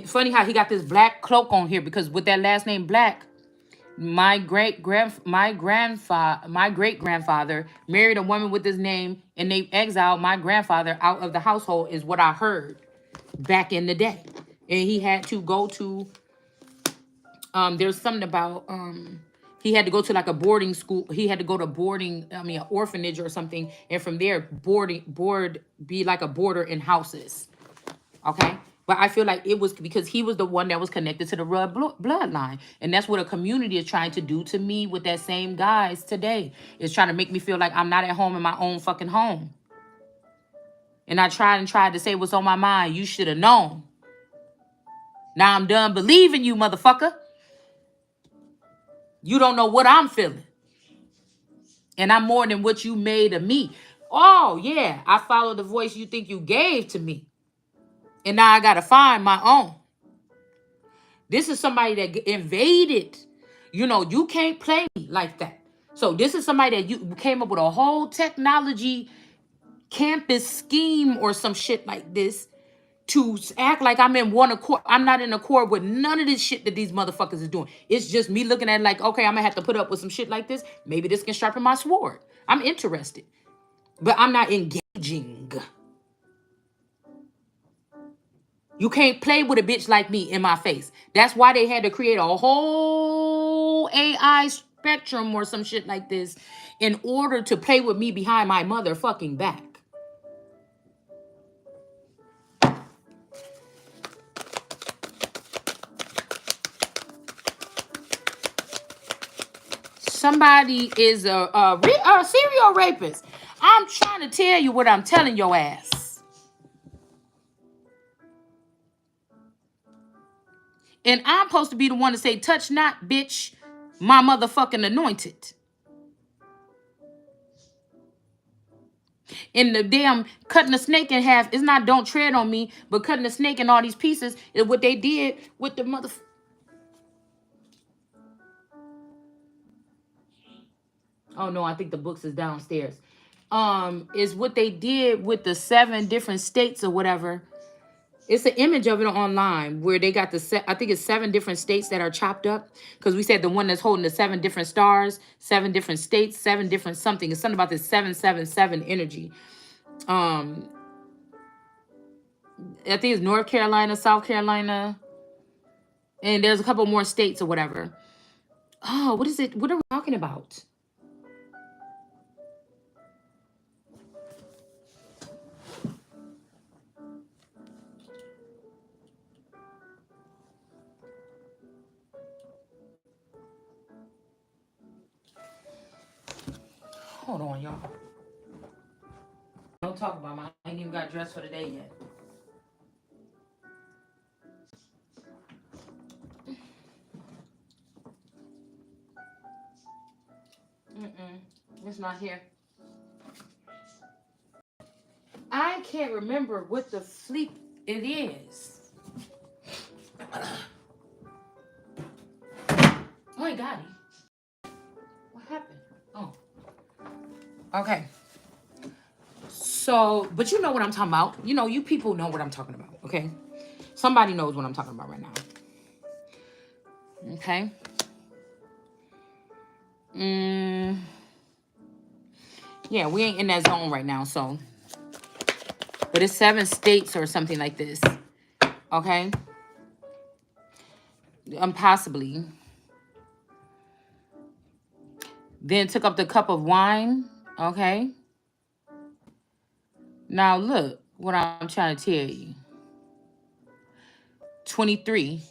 funny how he got this black cloak on here, because with that last name Black, my great grandfather married a woman with this name, and they exiled my grandfather out of the household, is what I heard back in the day. And he had to go to there's something about he had to go to like a boarding school. He had to go to an orphanage or something, and from there be like a boarder in houses. Okay, But I feel like it was because he was the one that was connected to the bloodline. And that's what a community is trying to do to me with that same guys today. It's trying to make me feel like I'm not at home in my own fucking home. And I tried to say what's on my mind. You should have known. Now I'm done believing you, motherfucker. You don't know what I'm feeling. And I'm more than what you made of me. Oh, yeah. I follow the voice you think you gave to me. And now I got to find my own. This is somebody that invaded. You know, you can't play me like that. So this is somebody that you came up with a whole technology campus scheme or some shit like this to act like I'm in one accord. I'm not in accord with none of this shit that these motherfuckers is doing. It's just me looking at it like, okay, I'm gonna have to put up with some shit like this. Maybe this can sharpen my sword. I'm interested, but I'm not engaging. You can't play with a bitch like me in my face. That's why they had to create a whole AI spectrum or some shit like this in order to play with me behind my motherfucking back. Somebody is a serial rapist. I'm trying to tell you what I'm telling your ass. And I'm supposed to be the one to say, touch not, bitch, my motherfucking anointed. And the damn cutting the snake in half is not don't tread on me, but cutting the snake in all these pieces is what they did with the mother. Oh no, I think the books is downstairs. Is what they did with the 7 different states or whatever. It's an image of it online where they got I think it's 7 different states that are chopped up. Because we said the one that's holding the 7 different stars, 7 different states, 7 different something. It's something about this 777 energy. I think it's North Carolina, South Carolina, and there's a couple more states or whatever. Oh, what is it? What are we talking about? Hold on, y'all. Don't talk about my. I ain't even got dressed for the day yet. It's not here. I can't remember what the fleet it is. Oh, I got it. What happened? Oh. Okay. So, but you know what I'm talking about. You know, you people know what I'm talking about, okay? Somebody knows what I'm talking about right now. Okay? Yeah, we ain't in that zone right now, so. But it's 7 states or something like this. Okay? Possibly. Then took up the cup of wine. Okay? Now look what I'm trying to tell you. 23.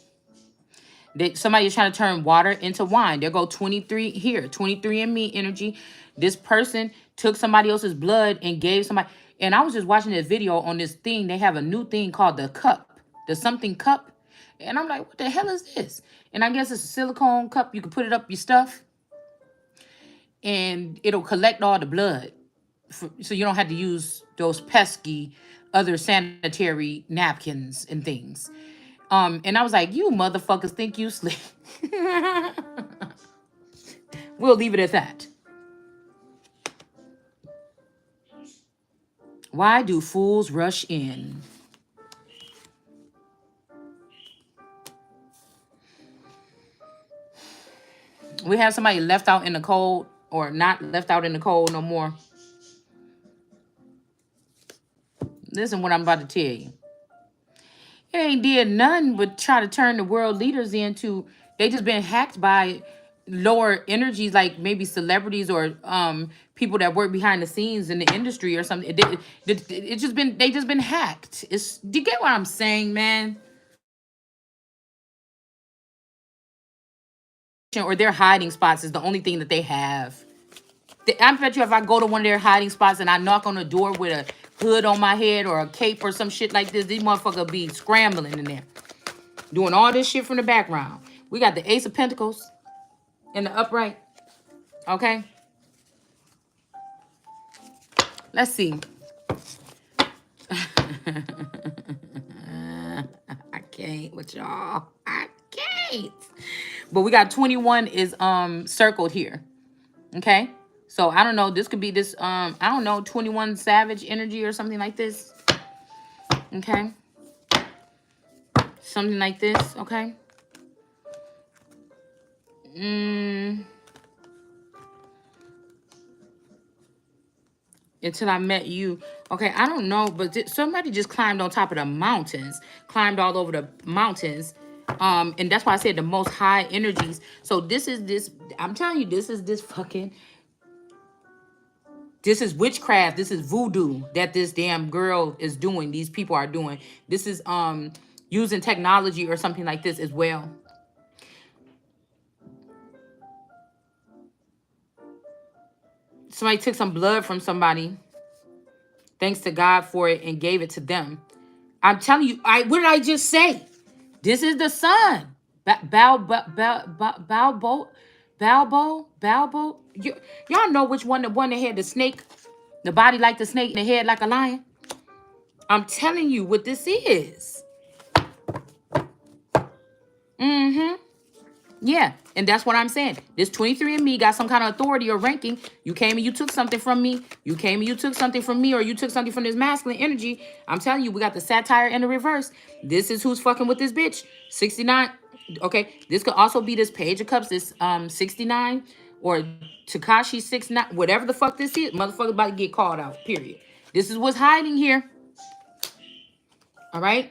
Somebody is trying to turn water into wine. There go 23 here. 23 in me energy. This person took somebody else's blood and gave somebody. And I was just watching this video on this thing. They have a new thing called the cup. The something cup. And I'm like, what the hell is this? And I guess it's a silicone cup. You can put it up your stuff. And it'll collect all the blood. So you don't have to use those pesky other sanitary napkins and things. And I was like, you motherfuckers think you slick. We'll leave it at that. Why do fools rush in? We have somebody left out in the cold or not left out in the cold no more. Listen what I'm about to tell you. It ain't did nothing but try to turn the world leaders into, they just been hacked by lower energies, like maybe celebrities or people that work behind the scenes in the industry or something. It just been, they just been hacked. It's, do you get what I'm saying, man? Or their hiding spots is the only thing that they have. I bet you if I go to one of their hiding spots and I knock on the door with a hood on my head or a cape or some shit like this, these motherfuckers be scrambling in there, doing all this shit from the background. We got the Ace of Pentacles in the upright. Okay. Let's see. I can't with y'all. I can't. But we got 21 is circled here. Okay. So I don't know. This could be this I don't know, 21 Savage energy or something like this. Okay. Something like this. Okay. Until I met you. Okay, I don't know, but somebody just climbed on top of the mountains, climbed all over the mountains. And that's why I said the most high energies. So this is this, I'm telling you, this is this fucking, this is witchcraft, this is voodoo that this damn girl is doing, these people are doing. This is using technology or something like this as well. Somebody took some blood from somebody, thanks to God for it, and gave it to them. I'm telling you, what did I just say? This is the sun. Balbo. Y'all know which one, the one that had the snake, the body like the snake, and the head like a lion? I'm telling you what this is. Mm-hmm. Yeah, and that's what I'm saying. This 23andMe got some kind of authority or ranking. You came and you took something from me. You came and you took something from me, or you took something from this masculine energy. I'm telling you, we got the satire in the reverse. This is who's fucking with this bitch. 69. Okay, this could also be this Page of Cups, this 69, or Takashi 69, whatever the fuck this is. Motherfucker about to get called out, period. This is what's hiding here. All right?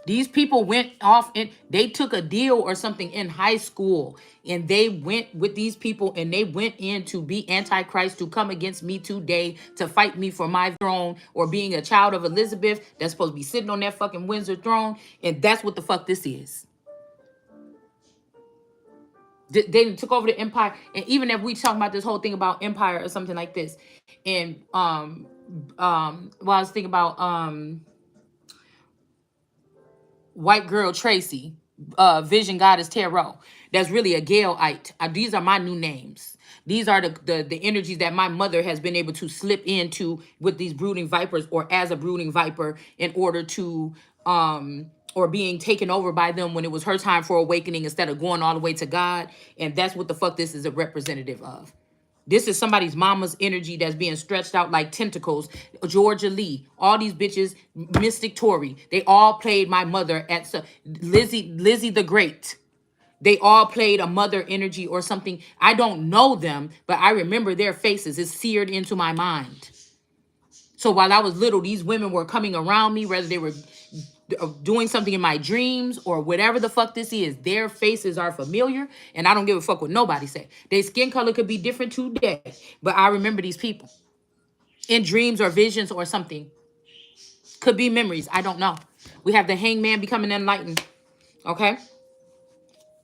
These people went off and they took a deal or something in high school, and they went with these people and they went in to be Antichrist, to come against me today, to fight me for my throne, or being a child of Elizabeth that's supposed to be sitting on that fucking Windsor throne. And that's what the fuck this is. They took over the empire. And even if we talk about this whole thing about empire or something like this, and well, I was thinking about White Girl Tracy, Vision Goddess Tarot. That's really a Galeite. These are my new names. These are the energies that my mother has been able to slip into with these brooding vipers, or as a brooding viper, in order to or being taken over by them when it was her time for awakening, instead of going all the way to God. And that's what the fuck this is a representative of. This is somebody's mama's energy that's being stretched out like tentacles. Georgia Lee, all these bitches, Mystic Tory, they all played my mother at Lizzie the Great. They all played a mother energy or something. I don't know them, but I remember their faces. It's seared into my mind. So while I was little, these women were coming around me, whether they were doing something in my dreams or whatever the fuck this is. Their faces are familiar, and I don't give a fuck what nobody say. Their skin color could be different today, but I remember these people in dreams or visions or something. Could be memories. I don't know. We have the Hangman becoming enlightened. Okay.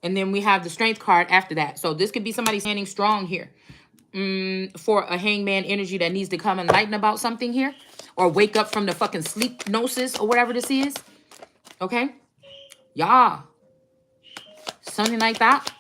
And then we have the Strength card after that. So this could be somebody standing strong here. For a Hangman energy that needs to come enlighten about something here, or wake up from the fucking sleep gnosis or whatever this is. Okay. Yeah. Something like that.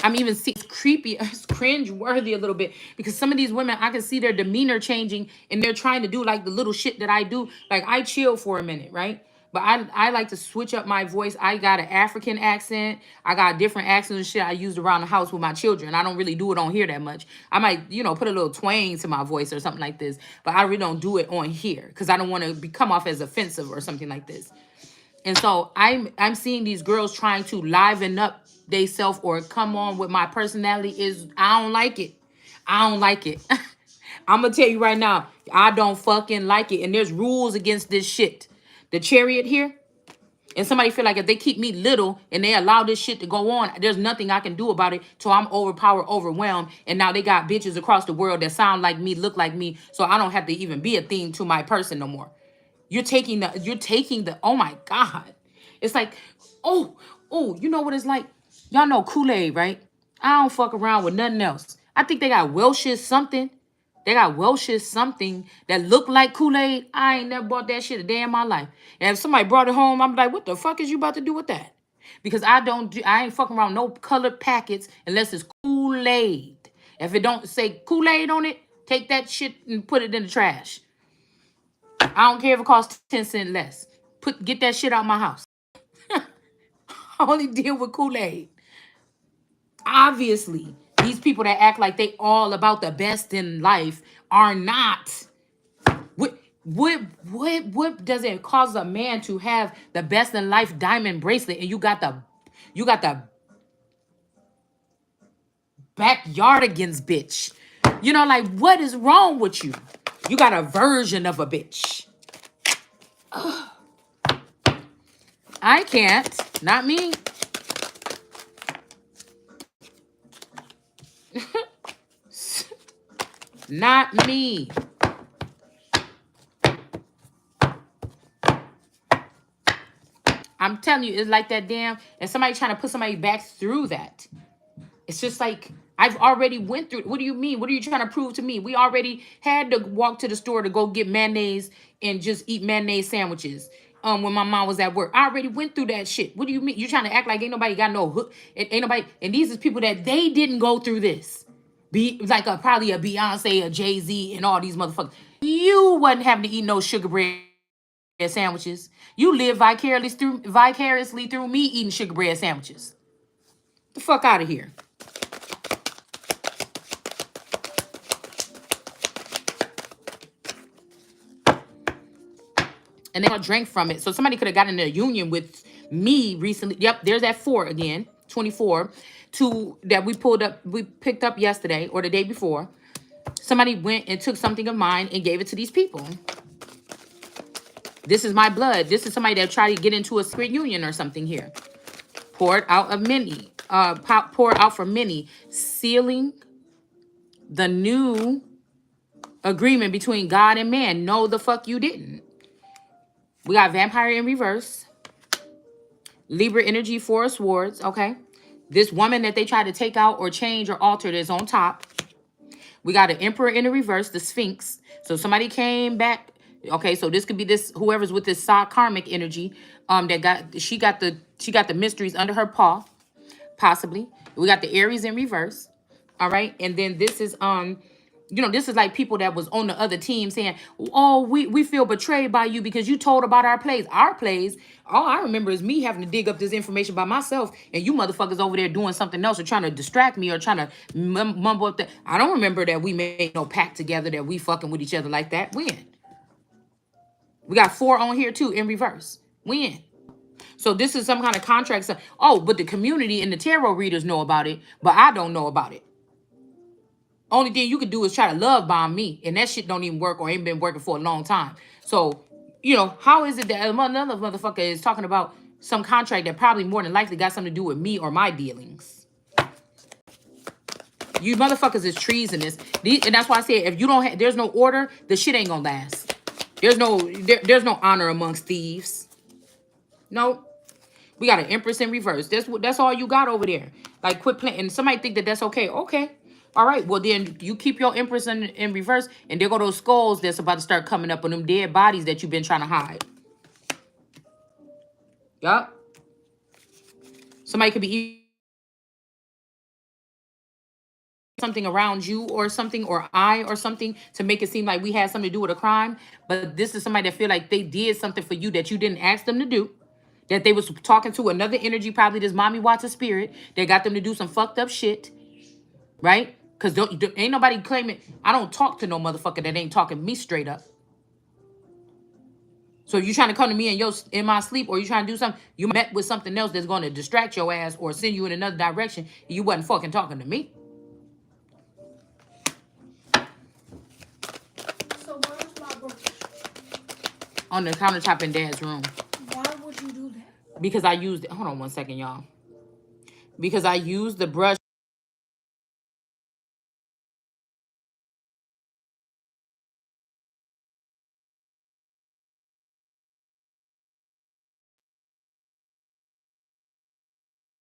I'm even seeing it's creepy, it's cringe worthy a little bit, because some of these women, I can see their demeanor changing, and they're trying to do like the little shit that I do. Like, I chill for a minute, right? But I like to switch up my voice. I got an African accent. I got different accents and shit I used around the house with my children. I don't really do it on here that much. I might, put a little twang to my voice or something like this, but I really don't do it on here because I don't want to come off as offensive or something like this. And so I'm seeing these girls trying to liven up they self or come on with my personality. I don't like it. I don't like it. I'm gonna tell you right now, I don't fucking like it. And there's rules against this shit. The Chariot here, And somebody feel like if they keep me little and they allow this shit to go on, there's nothing I can do about it. So I'm overpowered, overwhelmed. And now they got bitches across the world that sound like me, look like me. So I don't have to even be a thing to my person no more. You're taking the, oh my God. It's like, you know what it's like? Y'all know Kool-Aid, right? I don't fuck around with nothing else. I think they got Welch's something. They got Welch's something that look like Kool-Aid. I ain't never bought that shit a day in my life. And if somebody brought it home, I'm like, what the fuck is you about to do with that? Because I ain't fucking around no colored packets unless it's Kool-Aid. If it don't say Kool-Aid on it, take that shit and put it in the trash. I don't care if it costs 10 cents less. Get that shit out my house. I only deal with Kool-Aid. Obviously, these people that act like they all about the best in life are not. What does it cause a man to have the best in life diamond bracelet and you got the backyardigans bitch? You know, like, what is wrong with you? You got a version of a bitch. Ugh. I can't. Not me. Not me. I'm telling you, it's like that damn, and somebody trying to put somebody back through that. It's just like, I've already went through. What do you mean? What are you trying to prove to me? We already had to walk to the store to go get mayonnaise and just eat mayonnaise sandwiches. When my mom was at work, I already went through that shit. What do you mean? You trying to act like ain't nobody got no hook? Ain't nobody. And these is people that they didn't go through this. Be like probably a Beyonce, a Jay-Z, and all these motherfuckers. You wasn't having to eat no sugar bread sandwiches. You live vicariously through me eating sugar bread sandwiches. The fuck out of here. And they all drank from it. So somebody could have gotten in a union with me recently. Yep, there's that 4 again, 24, that we picked up yesterday or the day before. Somebody went and took something of mine and gave it to these people. This is my blood. This is somebody that tried to get into a spirit union or something here. Poured out of many. Poured out for many. Sealing the new agreement between God and man. No, the fuck you didn't. We got Vampire in reverse. Libra energy, 4 of swords. Okay. This woman that they tried to take out or change or alter is on top. We got an Emperor in the reverse, the Sphinx. So somebody came back. Okay, so this could be this whoever's with this karmic energy. She got the mysteries under her paw, possibly. We got the Aries in reverse. All right, and then this is this is like people that was on the other team saying, oh, we feel betrayed by you because you told about our plays. Our plays, all I remember is me having to dig up this information by myself, and you motherfuckers over there doing something else or trying to distract me or trying to mumble up that. I don't remember that we made no pact together that we fucking with each other like that. When? We got 4 on here too in reverse. When? So this is some kind of contract. Oh, but the community and the tarot readers know about it, but I don't know about it. Only thing you could do is try to love bomb me, and that shit don't even work or ain't been working for a long time. So, how is it that another motherfucker is talking about some contract that probably more than likely got something to do with me or my dealings? You motherfuckers is treasonous. And that's why I said if you don't have, there's no order, the shit ain't gonna last. There's no honor amongst thieves. No. We got an Empress in reverse. That's all you got over there. Like, quit playing. And somebody think that that's okay. Okay. All right. Well, then you keep your Empress in reverse. And there go those skulls that's about to start coming up on them dead bodies that you've been trying to hide. Yup. Somebody could be something around you or something or I or something to make it seem like we had something to do with a crime. But this is somebody that feel like they did something for you that you didn't ask them to do. That they was talking to another energy, probably this mommy Watson spirit, that got them to do some fucked up shit. Right? Because ain't nobody claiming, I don't talk to no motherfucker that ain't talking me straight up. So if you trying to come to me in my sleep or you trying to do something, you met with something else that's going to distract your ass or send you in another direction, you wasn't fucking talking to me. So where's my brush? On the countertop in Dad's room. Why would you do that? because I used, hold on one second, y'all. Because I used the brush